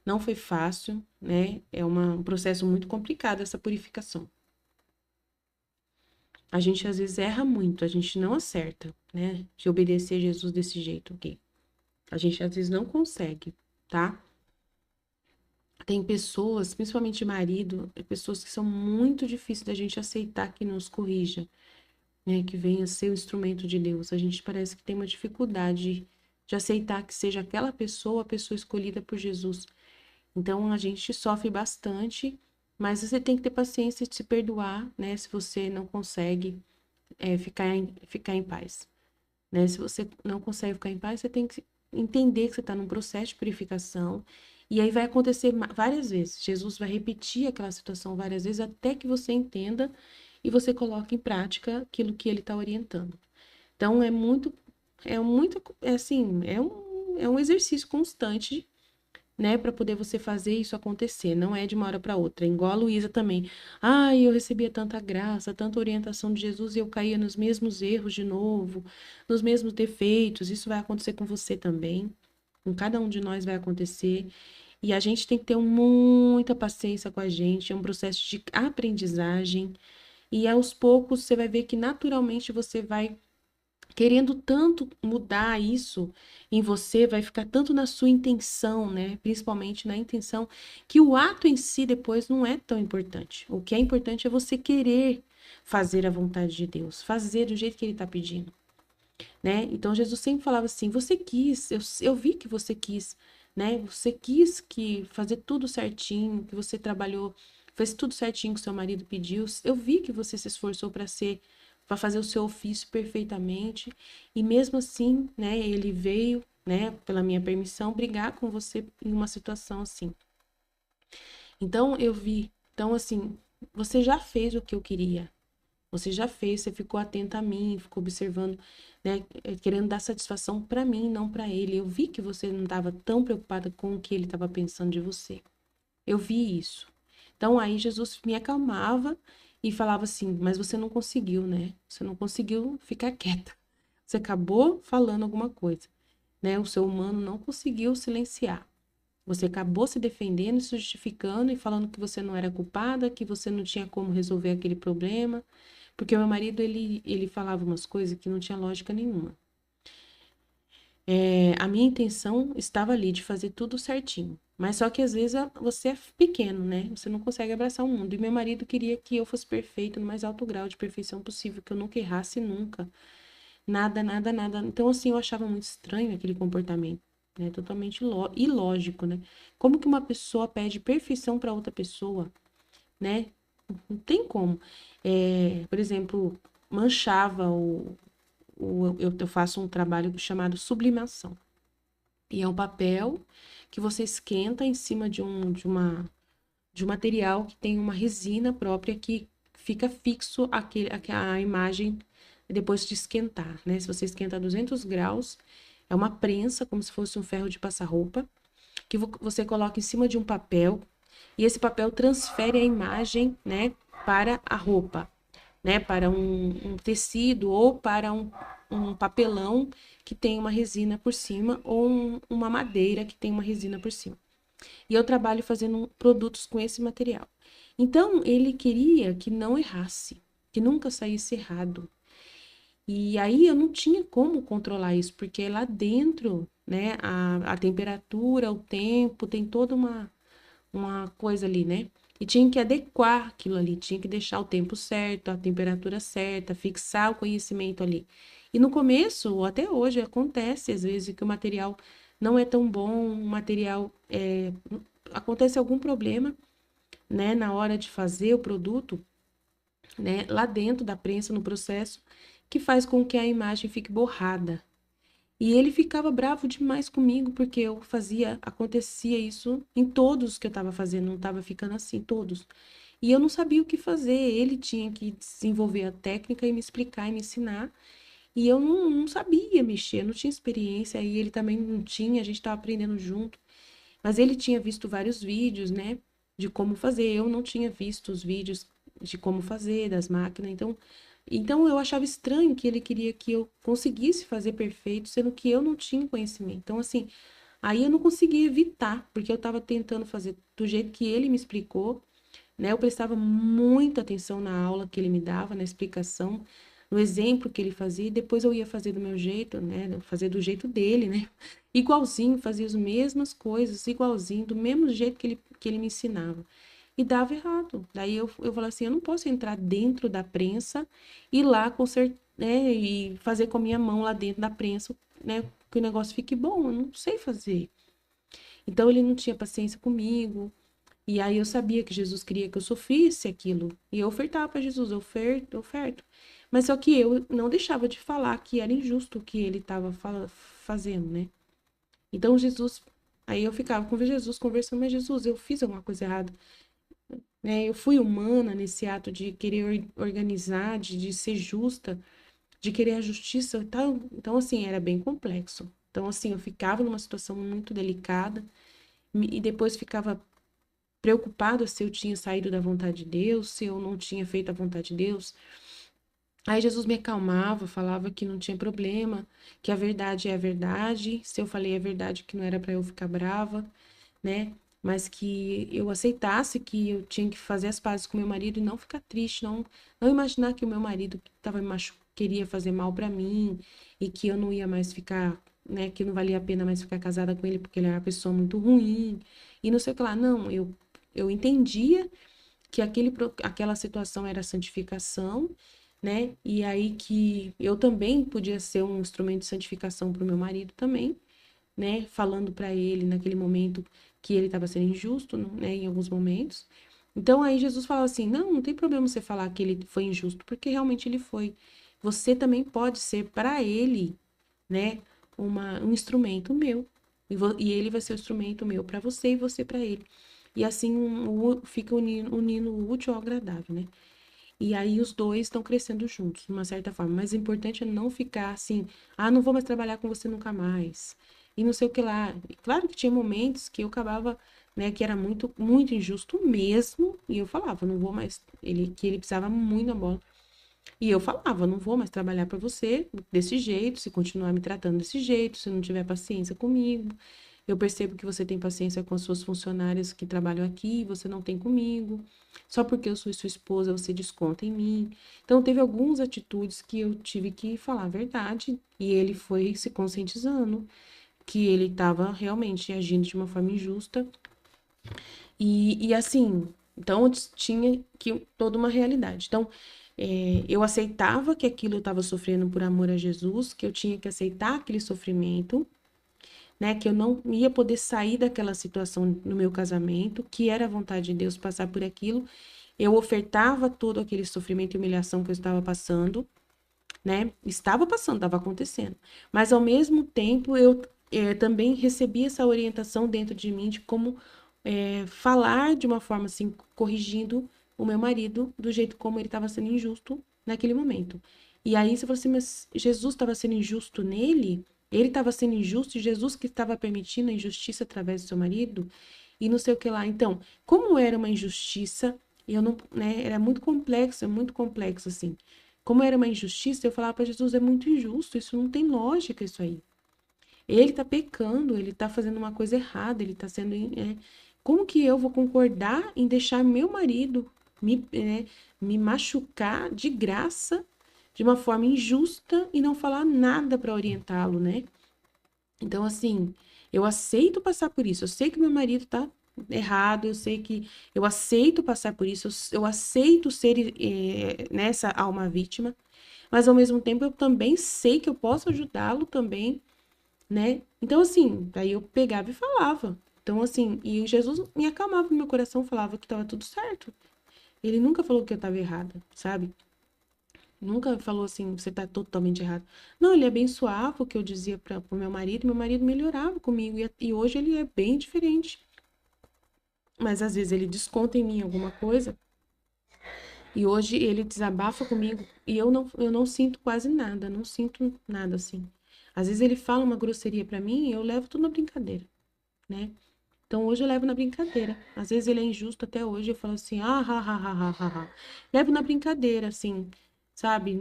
Não foi fácil, né? É um processo muito complicado essa purificação. A gente às vezes erra muito, a gente não acerta, né? De obedecer a Jesus desse jeito aqui. A gente às vezes não consegue, tá? Tem pessoas, principalmente marido, pessoas que são muito difíceis da gente aceitar que nos corrija, né? Que venha ser o instrumento de Deus. A gente parece que tem uma dificuldade de aceitar que seja aquela pessoa a pessoa escolhida por Jesus. Então a gente sofre bastante, mas você tem que ter paciência de se perdoar, né? Se você não consegue ficar em paz, né? Se você não consegue ficar em paz, você tem que entender que você está num processo de purificação. E aí vai acontecer várias vezes. Jesus vai repetir aquela situação várias vezes até que você entenda e você coloque em prática aquilo que ele está orientando. Então é um exercício constante, né, para poder você fazer isso acontecer. Não é de uma hora para outra. Igual a Luísa também. Ai, eu recebia tanta graça, tanta orientação de Jesus e eu caía nos mesmos erros de novo, nos mesmos defeitos. Isso vai acontecer com você também. Com cada um de nós vai acontecer. E a gente tem que ter muita paciência com a gente. É um processo de aprendizagem. E aos poucos você vai ver que naturalmente você vai querendo tanto mudar isso em você, vai ficar tanto na sua intenção, né? Principalmente na intenção, que o ato em si depois não é tão importante. O que é importante é você querer fazer a vontade de Deus, fazer do jeito que ele está pedindo, né? Então Jesus sempre falava assim: você quis, eu vi que você quis, né? Você quis que fazer tudo certinho, que você trabalhou, fez tudo certinho que seu marido pediu. Eu vi que você se esforçou para fazer o seu ofício perfeitamente. E mesmo assim, né, ele veio, né, pela minha permissão, brigar com você em uma situação assim. Então eu vi, então assim, você já fez o que eu queria. Você já fez, você ficou atenta a mim, ficou observando, né, querendo dar satisfação para mim, não para ele. Eu vi que você não estava tão preocupada com o que ele estava pensando de você. Eu vi isso. Então aí Jesus me acalmava e falava assim: mas você não conseguiu, né? Você não conseguiu ficar quieta. Você acabou falando alguma coisa, né? O seu humano não conseguiu silenciar. Você acabou se defendendo, se justificando e falando que você não era culpada, que você não tinha como resolver aquele problema. Porque o meu marido, ele falava umas coisas que não tinha lógica nenhuma. A minha intenção estava ali de fazer tudo certinho. Mas só que às vezes você é pequeno, né? Você não consegue abraçar o mundo. E meu marido queria que eu fosse perfeita no mais alto grau de perfeição possível, que eu nunca errasse nunca. Nada, nada, nada. Então, assim, eu achava muito estranho aquele comportamento, né? Totalmente ilógico, né? Como que uma pessoa pede perfeição para outra pessoa, né? Não tem como. Por exemplo, manchava eu faço um trabalho chamado sublimação. E é um papel que você esquenta em cima de um material que tem uma resina própria que fica fixo a imagem depois de esquentar, né? Se você esquenta a 200 graus, é uma prensa, como se fosse um ferro de passar roupa, que você coloca em cima de um papel e esse papel transfere a imagem, né, para a roupa, né, para um tecido ou para um papelão que tem uma resina por cima ou uma madeira que tem uma resina por cima. E eu trabalho fazendo produtos com esse material. Então, ele queria que não errasse, que nunca saísse errado. E aí eu não tinha como controlar isso, porque lá dentro, né, a temperatura, o tempo, tem toda uma coisa ali, né? E tinha que adequar aquilo ali, tinha que deixar o tempo certo, a temperatura certa, fixar o conhecimento ali. E no começo, ou até hoje, acontece às vezes que o material não é tão bom, o material acontece algum problema, né, na hora de fazer o produto, né, lá dentro da prensa, no processo, que faz com que a imagem fique borrada. E ele ficava bravo demais comigo, porque acontecia isso em todos que eu estava fazendo, não estava ficando assim, todos. E eu não sabia o que fazer, ele tinha que desenvolver a técnica e me explicar e me ensinar. E eu não sabia mexer, não tinha experiência, e ele também não tinha, a gente estava aprendendo junto. Mas ele tinha visto vários vídeos, né, de como fazer. Eu não tinha visto os vídeos de como fazer, das máquinas. Então eu achava estranho que ele queria que eu conseguisse fazer perfeito, sendo que eu não tinha conhecimento. Então, assim, aí eu não conseguia evitar, porque eu estava tentando fazer do jeito que ele me explicou, né? Eu prestava muita atenção na aula que ele me dava, na explicação, no exemplo que ele fazia, e depois eu ia fazer do meu jeito, né? Fazer do jeito dele, né? Igualzinho, fazia as mesmas coisas, igualzinho, do mesmo jeito que ele me ensinava. E dava errado. Daí eu falei assim, eu não posso entrar dentro da prensa e lá consertar, né? E fazer com a minha mão lá dentro da prensa, né? Que o negócio fique bom, eu não sei fazer. Então ele não tinha paciência comigo, e aí eu sabia que Jesus queria que eu sofresse aquilo. E eu ofertava para Jesus, eu oferto, eu oferto. Mas só que eu não deixava de falar que era injusto o que ele estava fazendo, né? Então Jesus, aí eu ficava com Jesus conversando, mas Jesus, eu fiz alguma coisa errada, né? Eu fui humana nesse ato de querer organizar, de ser justa, de querer a justiça e tal. Então, assim, era bem complexo. Então, assim, eu ficava numa situação muito delicada e depois ficava preocupada se eu tinha saído da vontade de Deus, se eu não tinha feito a vontade de Deus. Aí Jesus me acalmava, falava que não tinha problema, que a verdade é a verdade, se eu falei a verdade que não era para eu ficar brava, né? Mas que eu aceitasse que eu tinha que fazer as pazes com meu marido e não ficar triste, não imaginar que o meu marido tava queria fazer mal para mim e que eu não ia mais ficar, né, que não valia a pena mais ficar casada com ele porque ele era uma pessoa muito ruim e não sei o que lá. Não, eu entendia que aquela situação era santificação, né? E aí que eu também podia ser um instrumento de santificação para o meu marido também, né? Falando para ele naquele momento que ele estava sendo injusto, né? Em alguns momentos. Então aí Jesus falava assim: não tem problema você falar que ele foi injusto, porque realmente ele foi. Você também pode ser para ele, né? Um instrumento meu. E ele vai ser o instrumento meu para você e você para ele. E assim fica unindo o útil ao agradável, né? E aí os dois estão crescendo juntos, de uma certa forma. Mas o importante é não ficar assim, não vou mais trabalhar com você nunca mais. e não sei o que lá. E claro que tinha momentos que eu acabava, né, que era muito, muito injusto mesmo, e eu falava, não vou mais, que ele precisava muito da bola. E eu falava, não vou mais trabalhar para você desse jeito, se continuar me tratando desse jeito, se não tiver paciência comigo. Eu percebo que você tem paciência com as suas funcionárias que trabalham aqui, você não tem comigo. Só porque eu sou sua esposa, você desconta em mim. Então, teve algumas atitudes que eu tive que falar a verdade, e ele foi se conscientizando que ele estava realmente agindo de uma forma injusta. E assim, então tinha que toda uma realidade. Então, eu aceitava que aquilo eu estava sofrendo por amor a Jesus, que eu tinha que aceitar aquele sofrimento, né? Que eu não ia poder sair daquela situação no meu casamento, que era a vontade de Deus passar por aquilo. Eu ofertava todo aquele sofrimento e humilhação que eu estava passando, né? Estava passando, estava acontecendo. Mas ao mesmo tempo eu também recebi essa orientação dentro de mim de como falar de uma forma assim, corrigindo o meu marido do jeito como ele estava sendo injusto naquele momento. E aí você falou assim, mas Jesus estava sendo injusto nele? Ele estava sendo injusto e Jesus que estava permitindo a injustiça através do seu marido? E não sei o que lá. Então, como era uma injustiça, eu não, né, era muito complexo assim. Como era uma injustiça, eu falava para Jesus, é muito injusto, isso não tem lógica, isso aí. Ele tá pecando, ele tá fazendo uma coisa errada, ele tá sendo. Como que eu vou concordar em deixar meu marido me machucar de graça, de uma forma injusta e não falar nada para orientá-lo, né? Então, assim, eu aceito passar por isso, eu sei que meu marido tá errado, eu sei que eu aceito passar por isso, eu aceito ser nessa alma vítima, mas ao mesmo tempo eu também sei que eu posso ajudá-lo também, né? Então, assim, daí eu pegava e falava. Então, assim, e Jesus me acalmava no meu coração, falava que estava tudo certo. Ele nunca falou que eu estava errada, sabe? Nunca falou assim, você tá totalmente errado. Não, ele abençoava o que eu dizia para o meu marido melhorava comigo, e hoje ele é bem diferente. Mas às vezes ele desconta em mim alguma coisa, e hoje ele desabafa comigo, e eu não sinto quase nada, não sinto nada assim. Às vezes ele fala uma grosseria para mim, e eu levo tudo na brincadeira, né? Então hoje eu levo na brincadeira. Às vezes ele é injusto até hoje, eu falo assim, levo na brincadeira, assim, sabe?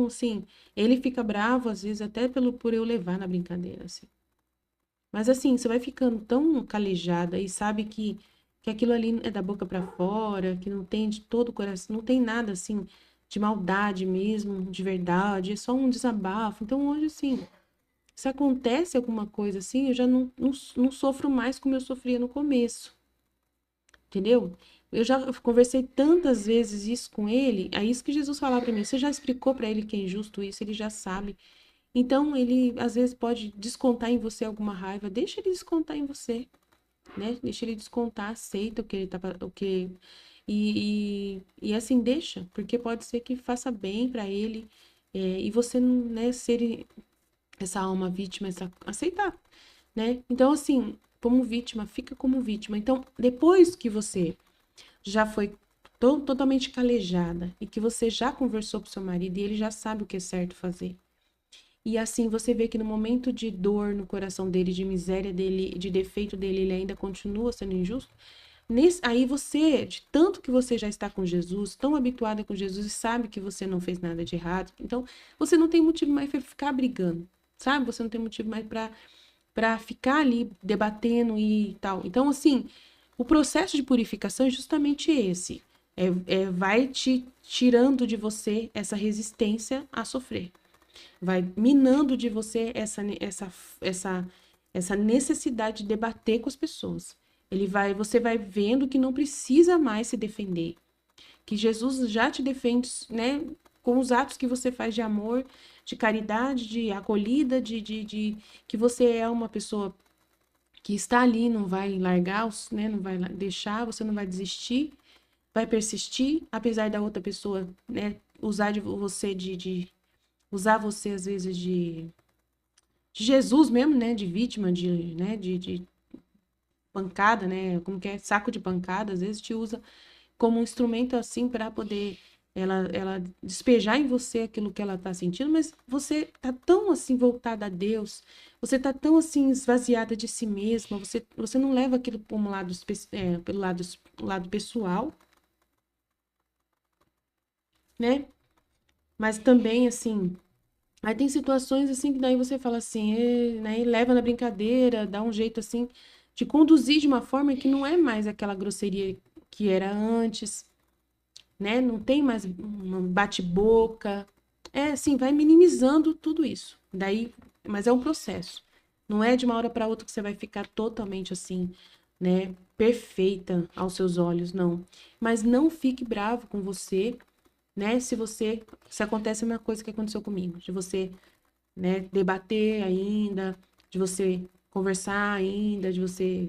Assim, ele fica bravo, às vezes, até por eu levar na brincadeira, assim. Mas assim, você vai ficando tão calejada e sabe que aquilo ali é da boca para fora, que não tem de todo o coração, não tem nada assim de maldade mesmo, de verdade, é só um desabafo. Então hoje, assim, se acontece alguma coisa assim, eu já não sofro mais como eu sofria no começo, entendeu? Eu já conversei tantas vezes isso com ele, é isso que Jesus falava para mim. Você já explicou para ele que é injusto isso, ele já sabe. Então, ele às vezes pode descontar em você alguma raiva, deixa ele descontar em você, né? Deixa ele descontar, aceita o que ele tá, o que e assim deixa, porque pode ser que faça bem para ele, e você não, né, ser essa alma vítima, aceitar, né? Então, assim, como vítima, fica como vítima. Então, depois que você já foi totalmente calejada e que você já conversou com seu marido e ele já sabe o que é certo fazer. E assim você vê que no momento de dor no coração dele, de miséria dele, de defeito dele, ele ainda continua sendo injusto. Aí você, de tanto que você já está com Jesus, tão habituada com Jesus e sabe que você não fez nada de errado, então você não tem motivo mais para ficar brigando, sabe? Você não tem motivo mais para ficar ali debatendo e tal. Então, assim, o processo de purificação é justamente esse. Vai te tirando de você essa resistência a sofrer. Vai minando de você essa necessidade de debater com as pessoas. Você vai vendo que não precisa mais se defender, que Jesus já te defende, né, com os atos que você faz de amor, de caridade, de acolhida, de que você é uma pessoa que está ali, não vai largar, né, não vai deixar, você não vai desistir, vai persistir, apesar da outra pessoa, né, usar de você usar você às vezes de Jesus mesmo, né, de vítima, né, de pancada, né, como que é, saco de pancada, às vezes te usa como um instrumento assim para poder ela despejar em você aquilo que ela está sentindo, mas você tá tão assim voltada a Deus, você tá tão assim esvaziada de si mesma, você não leva aquilo por um lado, pelo lado pessoal, né? Mas também assim, aí tem situações assim que daí você fala assim, né, e leva na brincadeira, dá um jeito assim de conduzir de uma forma que não é mais aquela grosseria que era antes, né? Não tem mais um bate-boca. É assim, vai minimizando tudo isso. Daí, mas é um processo. Não é de uma hora para outra que você vai ficar totalmente assim, né, perfeita aos seus olhos, não. Mas não fique bravo com você, né? Se acontece a mesma coisa que aconteceu comigo, de você, né, debater ainda, de você conversar ainda, de você,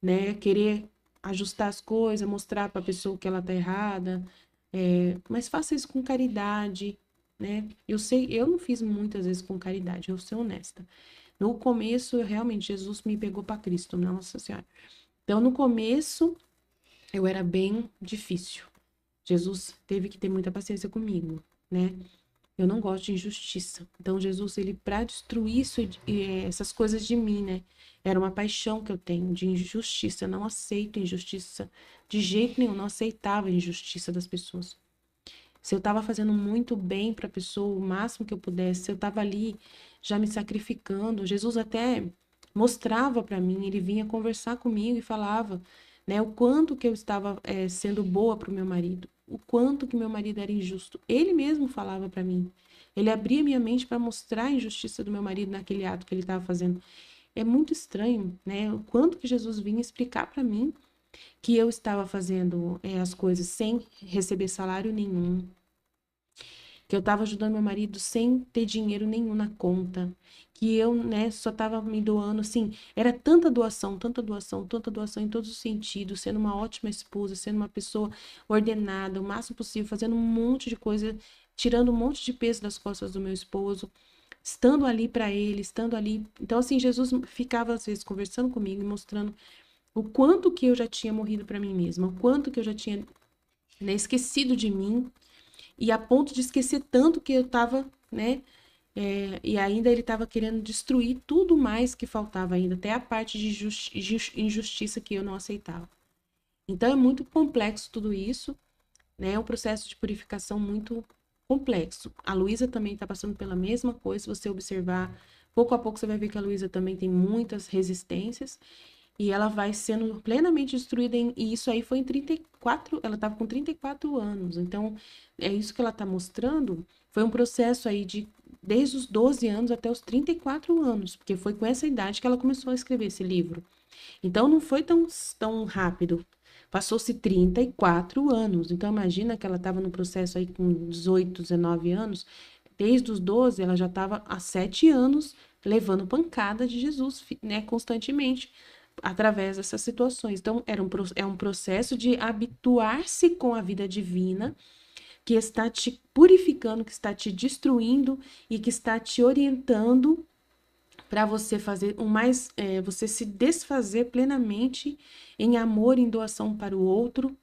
né, querer ajustar as coisas, mostrar para a pessoa que ela tá errada, mas faça isso com caridade, né? Eu sei, eu não fiz muitas vezes com caridade, eu sou honesta. No começo, realmente, Jesus me pegou para Cristo, Nossa Senhora. Então, no começo, eu era bem difícil. Jesus teve que ter muita paciência comigo, né? Eu não gosto de injustiça. Então, Jesus, ele, para destruir isso, essas coisas de mim, né? Era uma paixão que eu tenho de injustiça. Eu não aceito injustiça de jeito nenhum. Não aceitava a injustiça das pessoas. Se eu estava fazendo muito bem para a pessoa, o máximo que eu pudesse, se eu estava ali já me sacrificando, Jesus até mostrava para mim, ele vinha conversar comigo e falava, né, o quanto que eu estava sendo boa para o meu marido, o quanto que meu marido era injusto. Ele mesmo falava para mim. Ele abria minha mente para mostrar a injustiça do meu marido naquele ato que ele estava fazendo. É muito estranho, né? O quanto que Jesus vinha explicar para mim que eu estava fazendo as coisas sem receber salário nenhum, que eu estava ajudando meu marido sem ter dinheiro nenhum na conta, que eu, né, só estava me doando, assim, era tanta doação, tanta doação, tanta doação em todos os sentidos, sendo uma ótima esposa, sendo uma pessoa ordenada, o máximo possível, fazendo um monte de coisa, tirando um monte de peso das costas do meu esposo, estando ali para ele, estando ali. Então, assim, Jesus ficava às vezes conversando comigo e mostrando o quanto que eu já tinha morrido para mim mesma, o quanto que eu já tinha, né, esquecido de mim, e a ponto de esquecer tanto que eu estava, né? E ainda ele estava querendo destruir tudo mais que faltava ainda, até a parte de injustiça que eu não aceitava. Então é muito complexo tudo isso, né? É um processo de purificação muito complexo. A Luísa também está passando pela mesma coisa, se você observar, pouco a pouco você vai ver que a Luísa também tem muitas resistências, e ela vai sendo plenamente destruída, e isso aí foi em 34, ela estava com 34 anos. Então, é isso que ela está mostrando. Foi um processo aí de desde os 12 anos até os 34 anos, porque foi com essa idade que ela começou a escrever esse livro. Então, não foi tão rápido. Passou-se 34 anos. Então, imagina que ela estava no processo aí com 18, 19 anos. Desde os 12, ela já estava há 7 anos levando pancada de Jesus, né, constantemente, através dessas situações. Então, é um processo de habituar-se com a vida divina, que está te purificando, que está te destruindo e que está te orientando para você fazer você se desfazer plenamente em amor, em doação para o outro,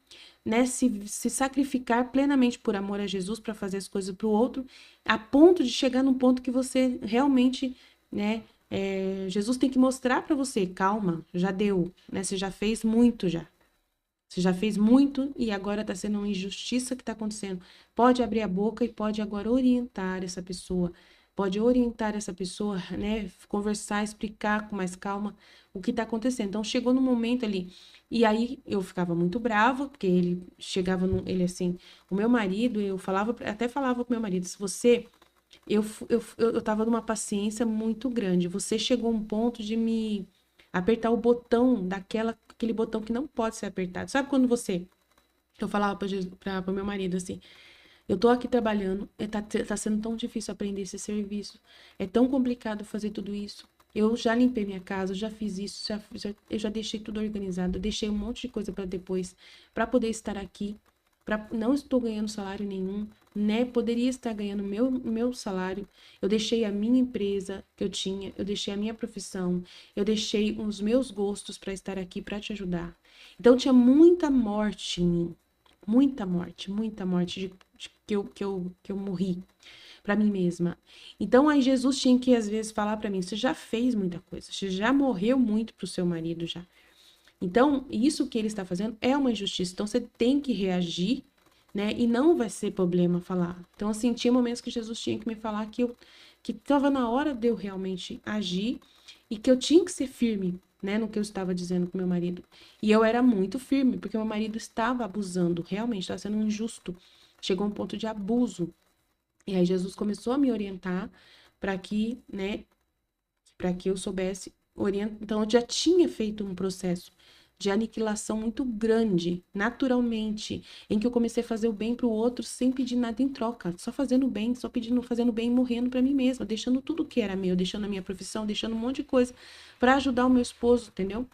né? Se sacrificar plenamente por amor a Jesus para fazer as coisas para o outro, a ponto de chegar num ponto que você realmente, né? Jesus tem que mostrar para você, calma, já deu, né? Você já fez muito já. Você já fez muito e agora está sendo uma injustiça que está acontecendo. Pode abrir a boca e pode agora orientar essa pessoa. Pode orientar essa pessoa, né? Conversar, explicar com mais calma o que está acontecendo. Então chegou no momento ali. E aí eu ficava muito brava, porque ele chegava, ele assim, o meu marido, eu falava, até falava com meu marido, se você eu tava numa paciência muito grande. Você chegou a um ponto de me apertar o botão aquele botão que não pode ser apertado. Sabe quando eu falava para o meu marido assim, eu tô aqui trabalhando, tá sendo tão difícil aprender esse serviço, é tão complicado fazer tudo isso. Eu já limpei minha casa, eu já fiz isso, eu já deixei tudo organizado, eu deixei um monte de coisa para depois, para poder estar aqui, não estou ganhando salário nenhum, né? Poderia estar ganhando meu salário. Eu deixei a minha empresa que eu tinha, eu deixei a minha profissão, eu deixei os meus gostos para estar aqui para te ajudar. Então tinha muita morte em mim, muita morte que eu morri para mim mesma. Então aí Jesus tinha que às vezes falar para mim, você já fez muita coisa, você já morreu muito pro seu marido já. Então, isso que ele está fazendo é uma injustiça. Então, você tem que reagir, né? E não vai ser problema falar. Então, assim, tinha momentos que Jesus tinha que me falar que estava na hora de eu realmente agir e que eu tinha que ser firme, né, no que eu estava dizendo com meu marido. E eu era muito firme, porque meu marido estava abusando, realmente, estava sendo injusto. Chegou a um ponto de abuso. E aí Jesus começou a me orientar para que, né, para que eu soubesse orientar. Então, eu já tinha feito um processo de aniquilação muito grande, naturalmente, em que eu comecei a fazer o bem para o outro sem pedir nada em troca, só fazendo o bem, só pedindo, fazendo o bem e morrendo para mim mesma, deixando tudo que era meu, deixando a minha profissão, deixando um monte de coisa para ajudar o meu esposo, entendeu?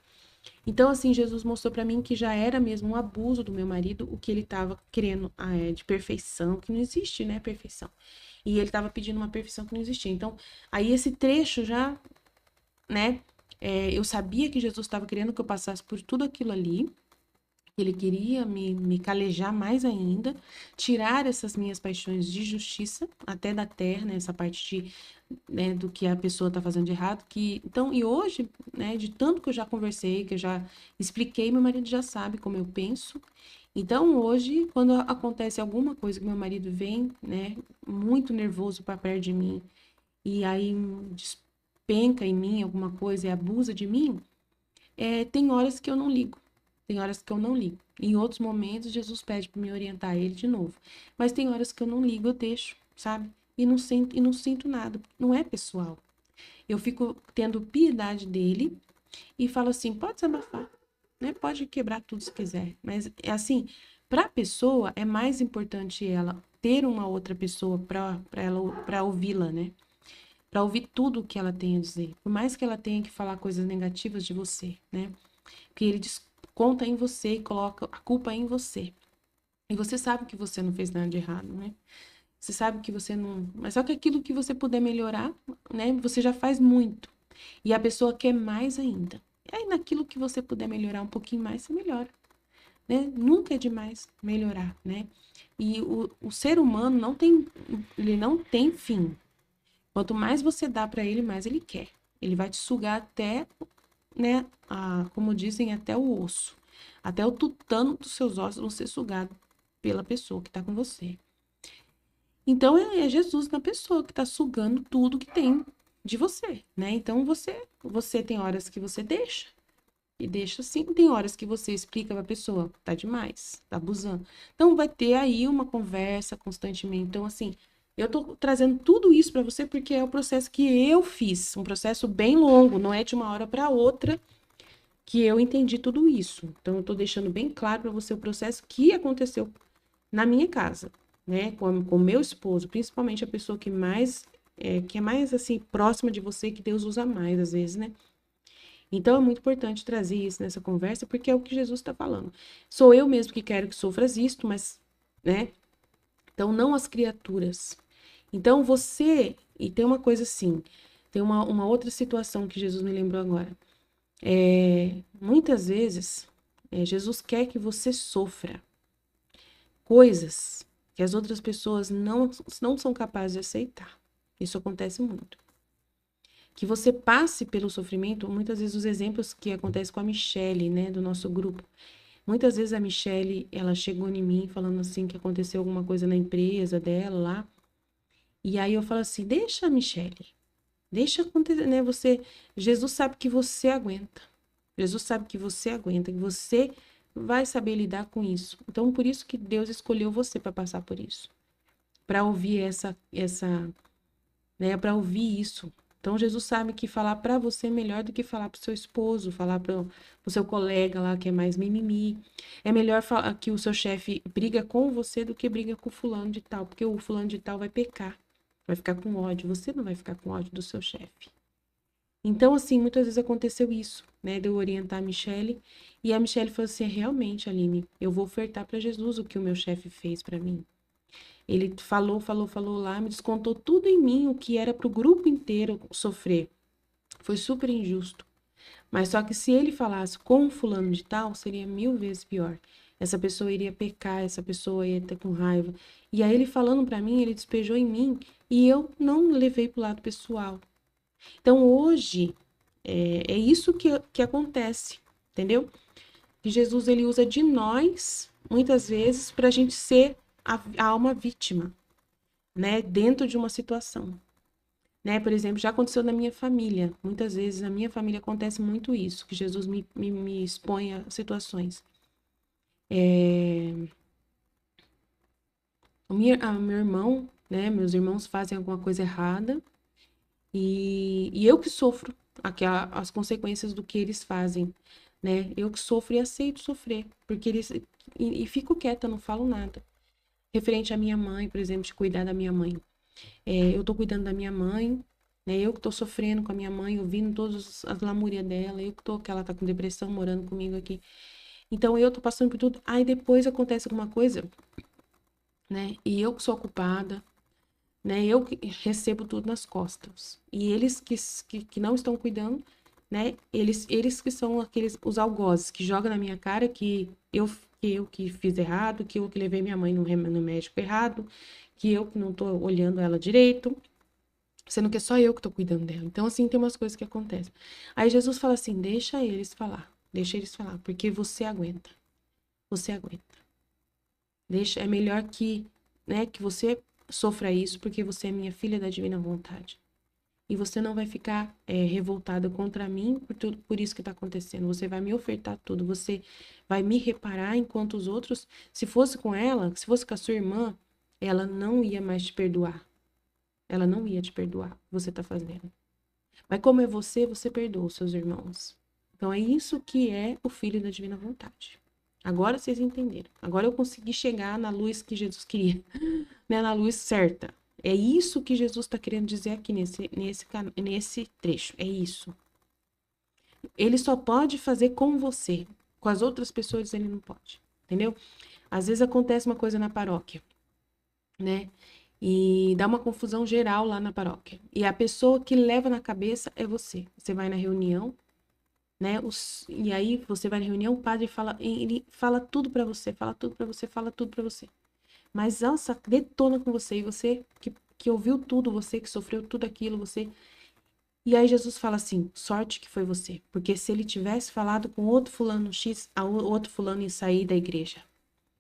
Então, assim, Jesus mostrou para mim que já era mesmo um abuso do meu marido, o que ele estava querendo de perfeição, que não existe, né, perfeição. E ele estava pedindo uma perfeição que não existia. Então, aí esse trecho já, né, eu sabia que Jesus estava querendo que eu passasse por tudo aquilo ali. Ele queria me calejar mais ainda, tirar essas minhas paixões de justiça, até da terra, né, essa parte de, né, do que a pessoa está fazendo de errado. Então, e hoje, né, de tanto que eu já conversei, que eu já expliquei, meu marido já sabe como eu penso. Então, hoje, quando acontece alguma coisa que meu marido vem, né, muito nervoso para perto de mim, e aí despenca em mim alguma coisa e abusa de mim, tem horas que eu não ligo. Tem horas que eu não ligo. Em outros momentos, Jesus pede para me orientar ele de novo. Mas tem horas que eu não ligo, eu deixo, sabe? E não sinto nada. Não é pessoal. Eu fico tendo piedade dele e falo assim: pode desabafar, né? Pode quebrar tudo se quiser. Mas é assim, para a pessoa é mais importante ela ter uma outra pessoa para ouvi-la, né? Para ouvir tudo o que ela tem a dizer. Por mais que ela tenha que falar coisas negativas de você, né? Porque ele desconta em você e coloca a culpa em você. E você sabe que você não fez nada de errado, né? Você sabe que você não. Mas só que aquilo que você puder melhorar, né? Você já faz muito. E a pessoa quer mais ainda. E aí, naquilo que você puder melhorar um pouquinho mais, você melhora, né? Nunca é demais melhorar, né? E o ser humano ele não tem fim. Quanto mais você dá para ele, mais ele quer. Ele vai te sugar até, né, como dizem, até o osso. Até o tutano dos seus ossos vão ser sugados pela pessoa que está com você. Então, é Jesus na pessoa que está sugando tudo que tem de você, né? Então, você tem horas que você deixa. E deixa assim, tem horas que você explica para a pessoa, tá demais, tá abusando. Então, vai ter aí uma conversa constantemente. Então, assim, eu tô trazendo tudo isso para você porque é o processo que eu fiz, um processo bem longo, não é de uma hora para outra que eu entendi tudo isso. Então, eu tô deixando bem claro para você o processo que aconteceu na minha casa, né, com meu esposo, principalmente a pessoa que é mais assim próxima de você, que Deus usa mais às vezes, né? Então é muito importante trazer isso nessa conversa, porque é o que Jesus está falando. Sou eu mesmo que quero que sofras isto, mas, né? Então não as criaturas. Então e tem uma coisa assim, tem uma outra situação que Jesus me lembrou agora. Muitas vezes, Jesus quer que você sofra coisas que as outras pessoas não são capazes de aceitar. Isso acontece muito. Que você passe pelo sofrimento, muitas vezes os exemplos que acontecem com a Michelle, né, do nosso grupo. Muitas vezes a Michelle, ela chegou em mim falando assim que aconteceu alguma coisa na empresa dela lá. E aí eu falo assim: "Deixa, Michelle. Deixa acontecer, né? Jesus sabe que você aguenta. Jesus sabe que você aguenta, que você vai saber lidar com isso. Então, por isso que Deus escolheu você para passar por isso, para ouvir né, para ouvir isso. Então, Jesus sabe que falar para você é melhor do que falar para o seu esposo, falar para o seu colega lá que é mais mimimi. É melhor falar que o seu chefe briga com você do que briga com o fulano de tal, porque o fulano de tal vai pecar, vai ficar com ódio. Você não vai ficar com ódio do seu chefe. Então, assim, muitas vezes aconteceu isso, né, de eu orientar a Michelle, e a Michelle falou assim: realmente, Aline, eu vou ofertar para Jesus o que o meu chefe fez para mim. Ele falou lá, me descontou tudo em mim, o que era para o grupo inteiro sofrer. Foi super injusto. Mas só que se ele falasse com fulano de tal, seria 1000 vezes pior. essa pessoa iria pecar, essa pessoa ia ter com raiva. E aí ele falando para mim, ele despejou em mim e eu não levei pro lado pessoal. Então hoje é isso que acontece, entendeu? Que Jesus ele usa de nós, muitas vezes, para a gente ser a alma vítima, né? Dentro de uma situação. Né? Por exemplo, já aconteceu na minha família. Muitas vezes na minha família acontece muito isso, que Jesus me expõe a situações. Meu irmão, né? Meus irmãos fazem alguma coisa errada e eu que sofro as consequências do que eles fazem, né? Eu que sofro e aceito sofrer, porque eles e fico quieta, não falo nada. Referente à minha mãe, por exemplo, de cuidar da minha mãe. Eu tô cuidando da minha mãe, né? Eu que tô sofrendo com a minha mãe, ouvindo todas as lamúrias dela, que ela tá com depressão, morando comigo aqui. Então eu tô passando por tudo. Aí depois acontece alguma coisa, né? E eu que sou a culpada, né? Eu que recebo tudo nas costas. E eles que não estão cuidando, né? Eles que são os algozes que jogam na minha cara que eu que fiz errado, que eu que levei minha mãe no médico errado, que eu que não tô olhando ela direito, sendo que é só eu que tô cuidando dela. Então, assim, tem umas coisas que acontecem. Aí Jesus fala assim: deixa eles falar, porque você aguenta. É melhor que, né, que você sofra isso, porque você é minha filha da divina vontade. E você não vai ficar revoltada contra mim por isso que está acontecendo. Você vai me ofertar tudo, você vai me reparar, enquanto os outros, se fosse com ela, se fosse com a sua irmã, ela não ia mais te perdoar. Ela não ia te perdoar o que você está fazendo. Mas como é você, você perdoa os seus irmãos. Então é isso que é o filho da divina vontade. Agora vocês entenderam. Agora eu consegui chegar na luz que Jesus queria, né? Na luz certa. É isso que Jesus está querendo dizer aqui nesse trecho. É isso. Ele só pode fazer com você. Com as outras pessoas ele não pode. Entendeu? Às vezes acontece uma coisa na paróquia, né? E dá uma confusão geral lá na paróquia. E a pessoa que leva na cabeça é você. Você vai na reunião, né? E aí você vai na reunião, o padre fala, ele fala tudo pra você, fala tudo pra você, fala tudo pra você. Mas, nossa, detona com você. E você que ouviu tudo, você que sofreu tudo aquilo, você. E aí Jesus fala assim: sorte que foi você. Porque se ele tivesse falado com outro fulano X, outro fulano ia sair da igreja.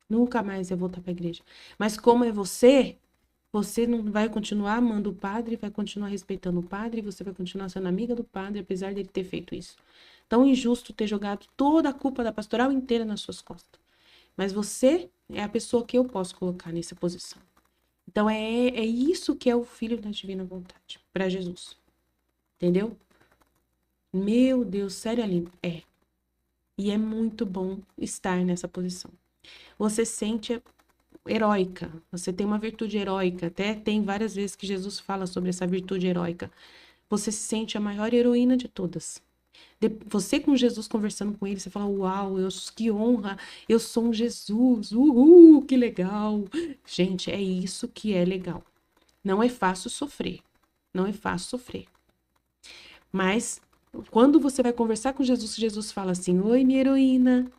Nunca mais ia voltar pra igreja. Mas como é você, você não vai continuar amando o padre, vai continuar respeitando o padre, você vai continuar sendo amiga do padre, apesar dele ter feito isso. Tão injusto ter jogado toda a culpa da pastoral inteira nas suas costas. Mas você é a pessoa que eu posso colocar nessa posição. Então é isso que é o filho da divina vontade para Jesus. Entendeu? Meu Deus, sério, Aline? É. E é muito bom estar nessa posição. Você se sente heróica, você tem uma virtude heróica, até tem várias vezes que Jesus fala sobre essa virtude heróica. Você se sente a maior heroína de todas. Você com Jesus conversando com ele, você fala: uau, que honra, eu sou um Jesus, que legal. Gente, é isso que é legal. Não é fácil sofrer, não é fácil sofrer. Mas quando você vai conversar com Jesus, Jesus fala assim: oi, minha heroína,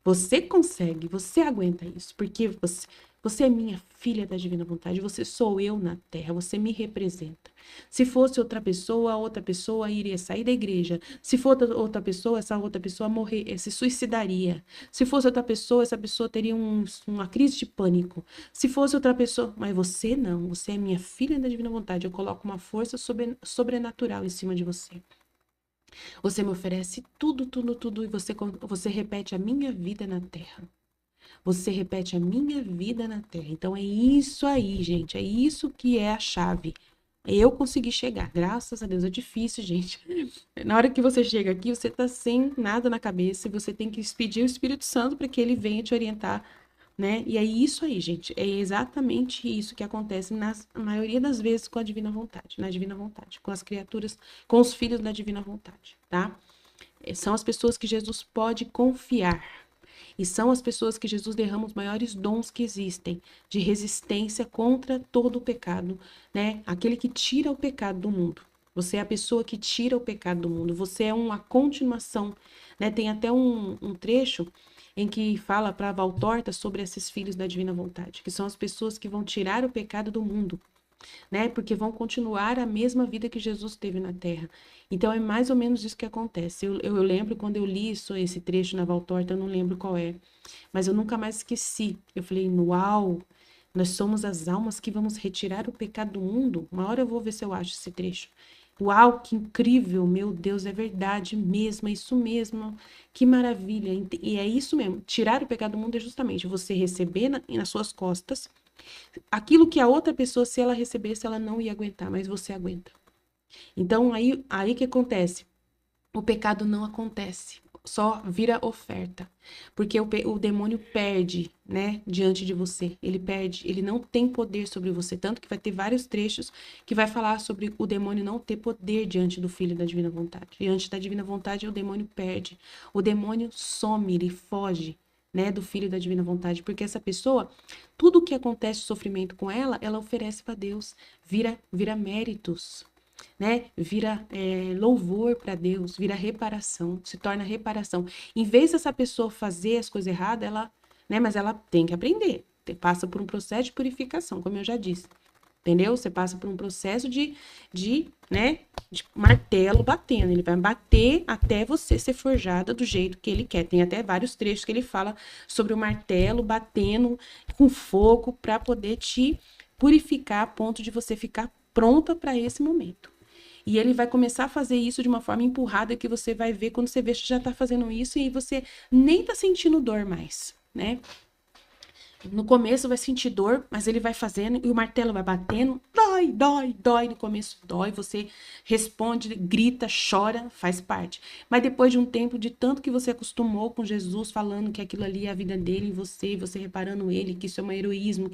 você consegue, você aguenta isso, porque você é minha filha da divina vontade, você sou eu na terra, você me representa. Se fosse a outra pessoa iria sair da igreja. Se fosse outra pessoa, essa outra pessoa se suicidaria. Se fosse outra pessoa, essa pessoa teria uma crise de pânico. Se fosse outra pessoa, mas você não, você é minha filha da divina vontade, eu coloco uma força sobrenatural em cima de você. Você me oferece tudo, tudo, tudo, e você repete a minha vida na terra. Você repete a minha vida na terra. Então é isso aí, gente. É isso que é a chave. Eu consegui chegar, graças a Deus. É difícil, gente. Na hora que você chega aqui, você tá sem nada na cabeça e você tem que pedir o Espírito Santo para que ele venha te orientar, né? E é isso aí, gente. É exatamente isso que acontece na maioria das vezes com a divina vontade, na divina vontade, com as criaturas, com os filhos da divina vontade, tá? São as pessoas que Jesus pode confiar. E são as pessoas que Jesus derrama os maiores dons que existem, de resistência contra todo o pecado, né? Aquele que tira o pecado do mundo. Você é a pessoa que tira o pecado do mundo. Você é uma continuação, né? Tem até um trecho em que fala para a Valtorta sobre esses filhos da divina vontade, que são as pessoas que vão tirar o pecado do mundo, né? Porque vão continuar a mesma vida que Jesus teve na Terra. Então é mais ou menos isso que acontece. Eu lembro quando eu li esse trecho na Valtorta, eu não lembro qual é, mas eu nunca mais esqueci. Eu falei, uau, nós somos as almas que vamos retirar o pecado do mundo. Uma hora eu vou ver se eu acho esse trecho. Uau, que incrível, meu Deus, é verdade mesmo, é isso mesmo, que maravilha. E é isso mesmo, tirar o pecado do mundo é justamente você receber nas suas costas aquilo que a outra pessoa, se ela recebesse, ela não ia aguentar, mas você aguenta. Então, aí que acontece? O pecado não acontece, só vira oferta. Porque o demônio perde, né, diante de você. Ele perde, ele não tem poder sobre você. Tanto que vai ter vários trechos que vai falar sobre o demônio não ter poder diante do Filho da Divina Vontade. Diante da Divina Vontade, o demônio perde. O demônio some, ele foge, né, do Filho da Divina Vontade. Porque essa pessoa, tudo que acontece sofrimento com ela, ela oferece para Deus. Vira méritos, né? Vira louvor para Deus, vira reparação, se torna reparação. Em vez dessa pessoa fazer as coisas erradas, ela, né? Mas ela tem que aprender. Passa por um processo de purificação, como eu já disse. Entendeu? Você passa por um processo né, de martelo batendo. Ele vai bater até você ser forjada do jeito que ele quer. Tem até vários trechos que ele fala sobre o martelo batendo com fogo para poder te purificar a ponto de você ficar pronta para esse momento. E ele vai começar a fazer isso de uma forma empurrada que você vai ver quando você vê que já tá fazendo isso e você nem tá sentindo dor mais, né? No começo vai sentir dor, mas ele vai fazendo e o martelo vai batendo. Dói, dói, dói. No começo dói, você responde, grita, chora, faz parte. Mas depois de um tempo, de tanto que você acostumou com Jesus, falando que aquilo ali é a vida dele em você, e você reparando ele, que isso é um heroísmo,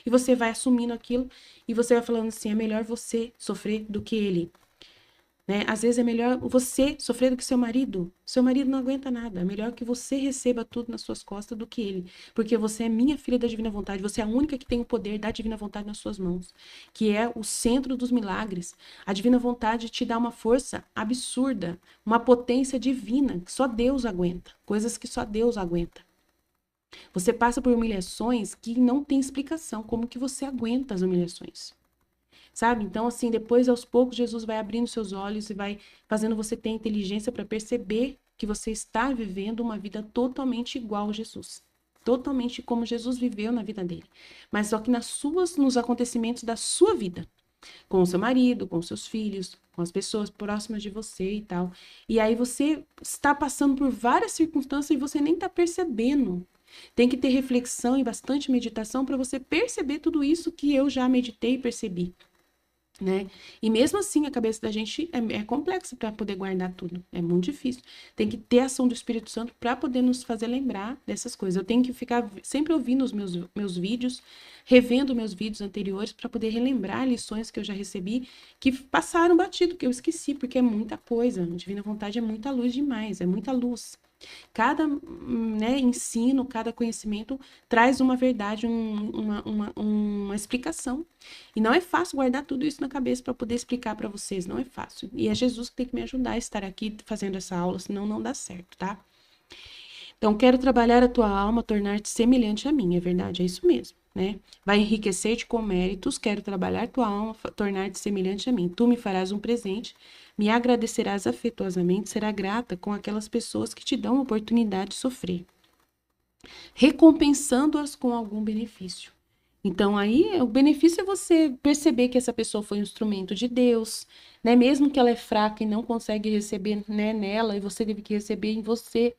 e você vai assumindo aquilo, e você vai falando assim, é melhor você sofrer do que ele. Né? Às vezes é melhor você sofrer do que seu marido. Seu marido não aguenta nada. É melhor que você receba tudo nas suas costas do que ele. Porque você é minha filha da divina vontade. Você é a única que tem o poder da divina vontade nas suas mãos. Que é o centro dos milagres. A divina vontade te dá uma força absurda. Uma potência divina que só Deus aguenta. Coisas que só Deus aguenta. Você passa por humilhações que não tem explicação. Como que você aguenta as humilhações? Sabe? Então, assim, depois, aos poucos, Jesus vai abrindo seus olhos e vai fazendo você ter inteligência para perceber que você está vivendo uma vida totalmente igual a Jesus. Totalmente como Jesus viveu na vida dele. Mas só que nos acontecimentos da sua vida. Com o seu marido, com os seus filhos, com as pessoas próximas de você e tal. E aí você está passando por várias circunstâncias e você nem está percebendo. Tem que ter reflexão e bastante meditação para você perceber tudo isso que eu já meditei e percebi. Né? E mesmo assim a cabeça da gente é complexa para poder guardar tudo, é muito difícil. Tem que ter a ação do Espírito Santo para poder nos fazer lembrar dessas coisas. Eu tenho que ficar sempre ouvindo os meus vídeos, revendo meus vídeos anteriores para poder relembrar lições que eu já recebi, que passaram batido, que eu esqueci, porque é muita coisa. A Divina Vontade é muita luz demais, é muita luz. Cada né, ensino, cada conhecimento traz uma verdade, uma explicação. E não é fácil guardar tudo isso na cabeça para poder explicar para vocês, não é fácil. E é Jesus que tem que me ajudar a estar aqui fazendo essa aula, senão não dá certo, tá? Então, quero trabalhar a tua alma, tornar-te semelhante a mim, é verdade, é isso mesmo, né? Vai enriquecer-te com méritos, quero trabalhar tua alma, tornar-te semelhante a mim. Tu me farás um presente, me agradecerás afetuosamente, será grata com aquelas pessoas que te dão a oportunidade de sofrer, recompensando-as com algum benefício. Então, aí, o benefício é você perceber que essa pessoa foi um instrumento de Deus, né? Mesmo que ela é fraca e não consegue receber, né, nela, e você teve que receber em você,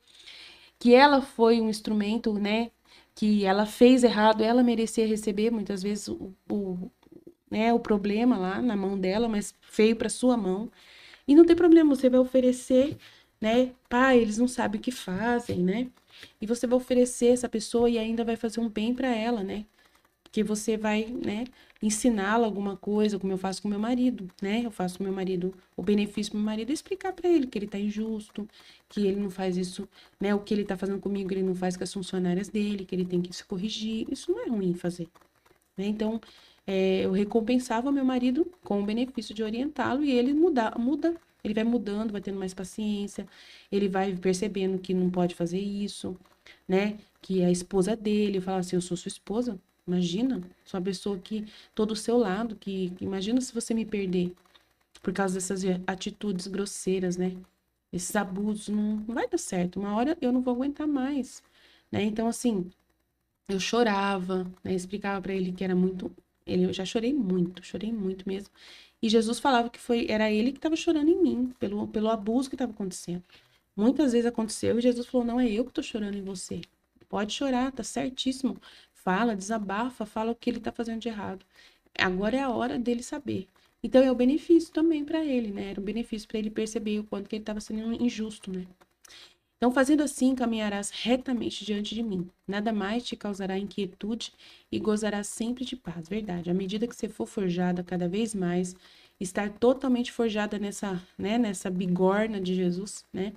que ela foi um instrumento, né, que ela fez errado, ela merecia receber muitas vezes né, o problema lá na mão dela, mas veio para sua mão. E não tem problema, você vai oferecer, né, pai, eles não sabem o que fazem, né? E você vai oferecer essa pessoa e ainda vai fazer um bem para ela, né? Porque você vai, né, ensiná-la alguma coisa, como eu faço com meu marido, né? Eu faço com meu marido, o benefício pro meu marido é explicar para ele que ele tá injusto, que ele não faz isso, né? O que ele tá fazendo comigo, ele não faz com as funcionárias dele, que ele tem que se corrigir. Isso não é ruim fazer, né? Então, eu recompensava meu marido com o benefício de orientá-lo e ele muda Ele vai mudando, vai tendo mais paciência, ele vai percebendo que não pode fazer isso, né? Que a esposa dele fala assim, eu sou sua esposa, imagina, sou uma pessoa que tô do seu lado, que imagina se você me perder por causa dessas atitudes grosseiras, né? Esses abusos não vai dar certo. Uma hora eu não vou aguentar mais, né? Então, assim, eu chorava, né? Explicava para ele que era muito. Eu já chorei muito mesmo. E Jesus falava que era ele que estava chorando em mim, pelo abuso que estava acontecendo. Muitas vezes aconteceu e Jesus falou: não é eu que estou chorando em você. Pode chorar, tá certíssimo. Fala, desabafa, fala o que ele está fazendo de errado. Agora é a hora dele saber. Então é o benefício também para ele, né? Era um benefício para ele perceber o quanto que ele estava sendo injusto, né? Então, fazendo assim, caminharás retamente diante de mim. Nada mais te causará inquietude e gozarás sempre de paz. Verdade. À medida que você for forjada cada vez mais, estar totalmente forjada nessa bigorna de Jesus, né?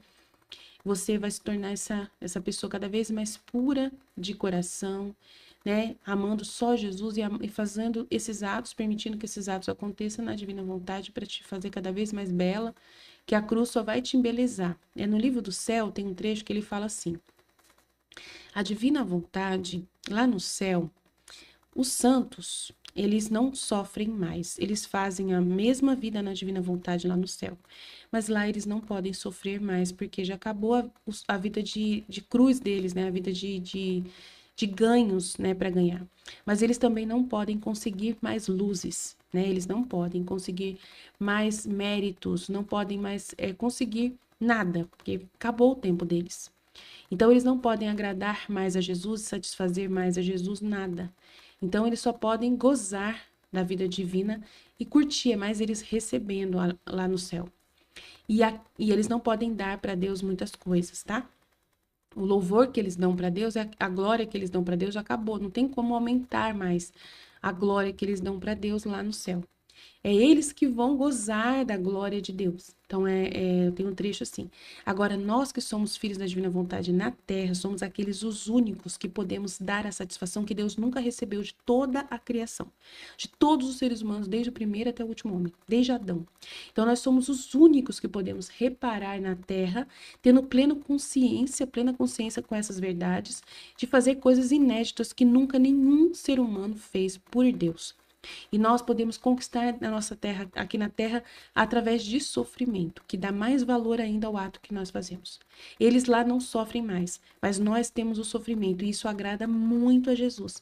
Você vai se tornar essa pessoa cada vez mais pura de coração, né? Amando só Jesus e fazendo esses atos, permitindo que esses atos aconteçam na divina vontade para te fazer cada vez mais bela, que a cruz só vai te embelezar. No livro do céu tem um trecho que ele fala assim: a divina vontade, lá no céu, os santos, eles não sofrem mais, eles fazem a mesma vida na divina vontade lá no céu. Mas lá eles não podem sofrer mais, porque já acabou a vida de cruz deles, né? A vida de ganhos, né, para ganhar. Mas eles também não podem conseguir mais luzes, né? Eles não podem conseguir mais méritos, não podem mais conseguir nada, porque acabou o tempo deles. Então, eles não podem agradar mais a Jesus, satisfazer mais a Jesus, nada. Então, eles só podem gozar da vida divina e curtir, é mais eles recebendo lá no céu. E eles não podem dar para Deus muitas coisas, tá? O louvor que eles dão para Deus, a glória que eles dão para Deus já acabou. Não tem como aumentar mais a glória que eles dão para Deus lá no céu. É eles que vão gozar da glória de Deus. Então, tem um trecho assim. Agora, nós que somos filhos da divina vontade na terra, somos aqueles os únicos que podemos dar a satisfação que Deus nunca recebeu de toda a criação. De todos os seres humanos, desde o primeiro até o último homem, desde Adão. Então, nós somos os únicos que podemos reparar na terra, tendo plena consciência com essas verdades, de fazer coisas inéditas que nunca nenhum ser humano fez por Deus. E nós podemos conquistar a nossa terra, aqui na terra, através de sofrimento, que dá mais valor ainda ao ato que nós fazemos. Eles lá não sofrem mais, mas nós temos o sofrimento, e isso agrada muito a Jesus.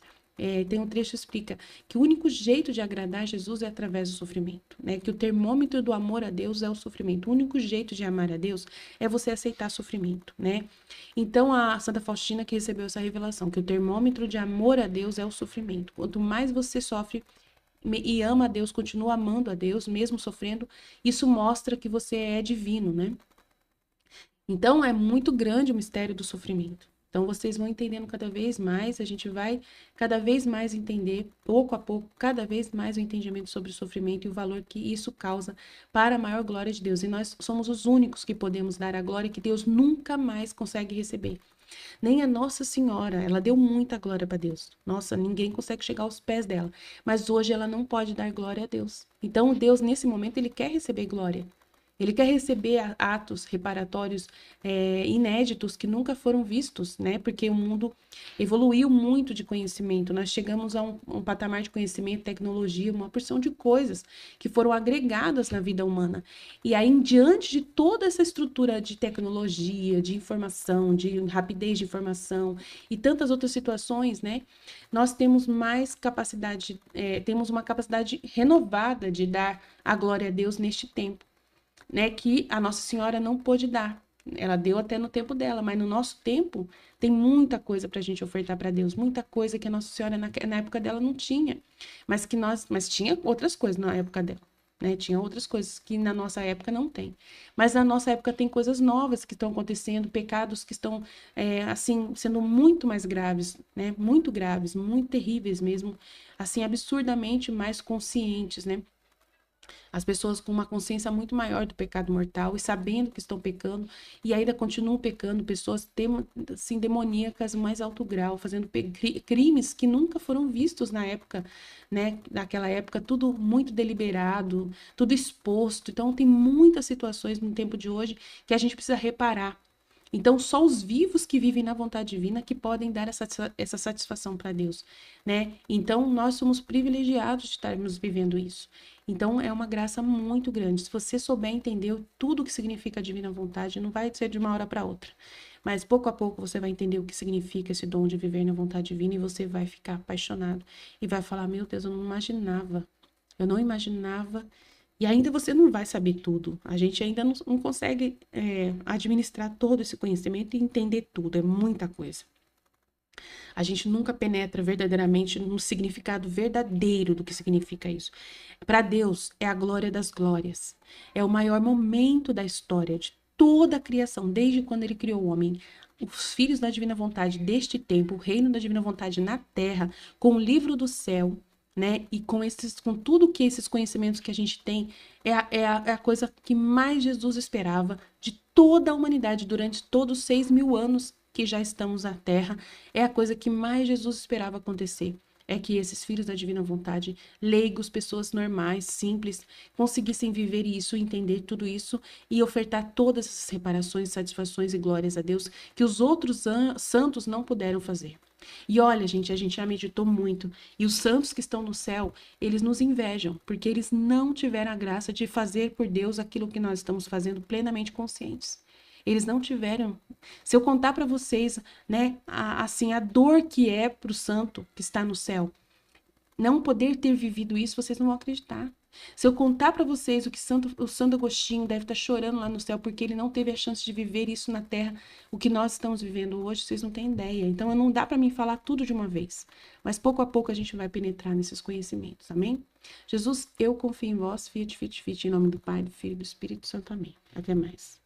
Tem um trecho que explica que o único jeito de agradar a Jesus é através do sofrimento, né? Que o termômetro do amor a Deus é o sofrimento. O único jeito de amar a Deus é você aceitar sofrimento, né? Então, a Santa Faustina que recebeu essa revelação, que o termômetro de amor a Deus é o sofrimento. Quanto mais você sofre e ama a Deus, continua amando a Deus, mesmo sofrendo, isso mostra que você é divino, né? Então, é muito grande o mistério do sofrimento. Então, vocês vão entendendo cada vez mais, a gente vai cada vez mais entender, pouco a pouco, cada vez mais o entendimento sobre o sofrimento e o valor que isso causa para a maior glória de Deus. E nós somos os únicos que podemos dar a glória que Deus nunca mais consegue receber. Nem a Nossa Senhora, ela deu muita glória para Deus. Nossa, ninguém consegue chegar aos pés dela. Mas hoje ela não pode dar glória a Deus. Então, Deus, nesse momento, ele quer receber glória. Ele quer receber atos reparatórios inéditos que nunca foram vistos, né? Porque o mundo evoluiu muito de conhecimento. Nós chegamos a um patamar de conhecimento, tecnologia, uma porção de coisas que foram agregadas na vida humana. E aí, diante de toda essa estrutura de tecnologia, de informação, de rapidez de informação e tantas outras situações, né? Nós temos mais capacidade, temos uma capacidade renovada de dar a glória a Deus neste tempo, né, que a Nossa Senhora não pôde dar. Ela deu até no tempo dela, mas no nosso tempo tem muita coisa para a gente ofertar para Deus, muita coisa que a Nossa Senhora na época dela não tinha, mas tinha outras coisas na época dela, né? Tinha outras coisas que na nossa época não tem. Mas na nossa época tem coisas novas que estão acontecendo, pecados que estão assim sendo muito mais graves, né? Muito graves, muito terríveis mesmo, assim absurdamente mais conscientes, né? As pessoas com uma consciência muito maior do pecado mortal e sabendo que estão pecando e ainda continuam pecando, pessoas assim, demoníacas no mais alto grau, fazendo crimes que nunca foram vistos na época, né? Naquela época, tudo muito deliberado, tudo exposto. Então, tem muitas situações no tempo de hoje que a gente precisa reparar. Então, só os vivos que vivem na vontade divina que podem dar essa satisfação para Deus, né? Então, nós somos privilegiados de estarmos vivendo isso. Então, é uma graça muito grande. Se você souber entender tudo o que significa a divina vontade, não vai ser de uma hora para outra. Mas pouco a pouco você vai entender o que significa esse dom de viver na vontade divina e você vai ficar apaixonado e vai falar: Meu Deus, eu não imaginava. Eu não imaginava e ainda você não vai saber tudo. A gente ainda não consegue administrar todo esse conhecimento e entender tudo. É muita coisa. A gente nunca penetra verdadeiramente no significado verdadeiro do que significa isso. Para Deus, é a glória das glórias. É o maior momento da história de toda a criação, desde quando ele criou o homem. Os filhos da divina vontade deste tempo, o reino da divina vontade na terra, com o livro do céu, né? E com tudo que esses conhecimentos que a gente tem, é a coisa que mais Jesus esperava de toda a humanidade durante todos os 6.000 anos que já estamos na Terra. É a coisa que mais Jesus esperava acontecer. É que esses filhos da divina vontade, leigos, pessoas normais, simples, conseguissem viver isso, entender tudo isso e ofertar todas essas reparações, satisfações e glórias a Deus que os outros santos não puderam fazer. E olha, gente, a gente já meditou muito. E os santos que estão no céu, eles nos invejam, porque eles não tiveram a graça de fazer por Deus aquilo que nós estamos fazendo plenamente conscientes. Eles não tiveram. Se eu contar para vocês, né, assim, a dor que é para o santo que está no céu, não poder ter vivido isso, vocês não vão acreditar. Se eu contar para vocês o Santo Agostinho deve estar chorando lá no céu porque ele não teve a chance de viver isso na terra, o que nós estamos vivendo hoje, vocês não têm ideia. Então, não dá para mim falar tudo de uma vez, mas pouco a pouco a gente vai penetrar nesses conhecimentos, amém? Jesus, eu confio em vós, fiat, fiat, fiat, em nome do Pai, do Filho e do Espírito Santo, amém. Até mais.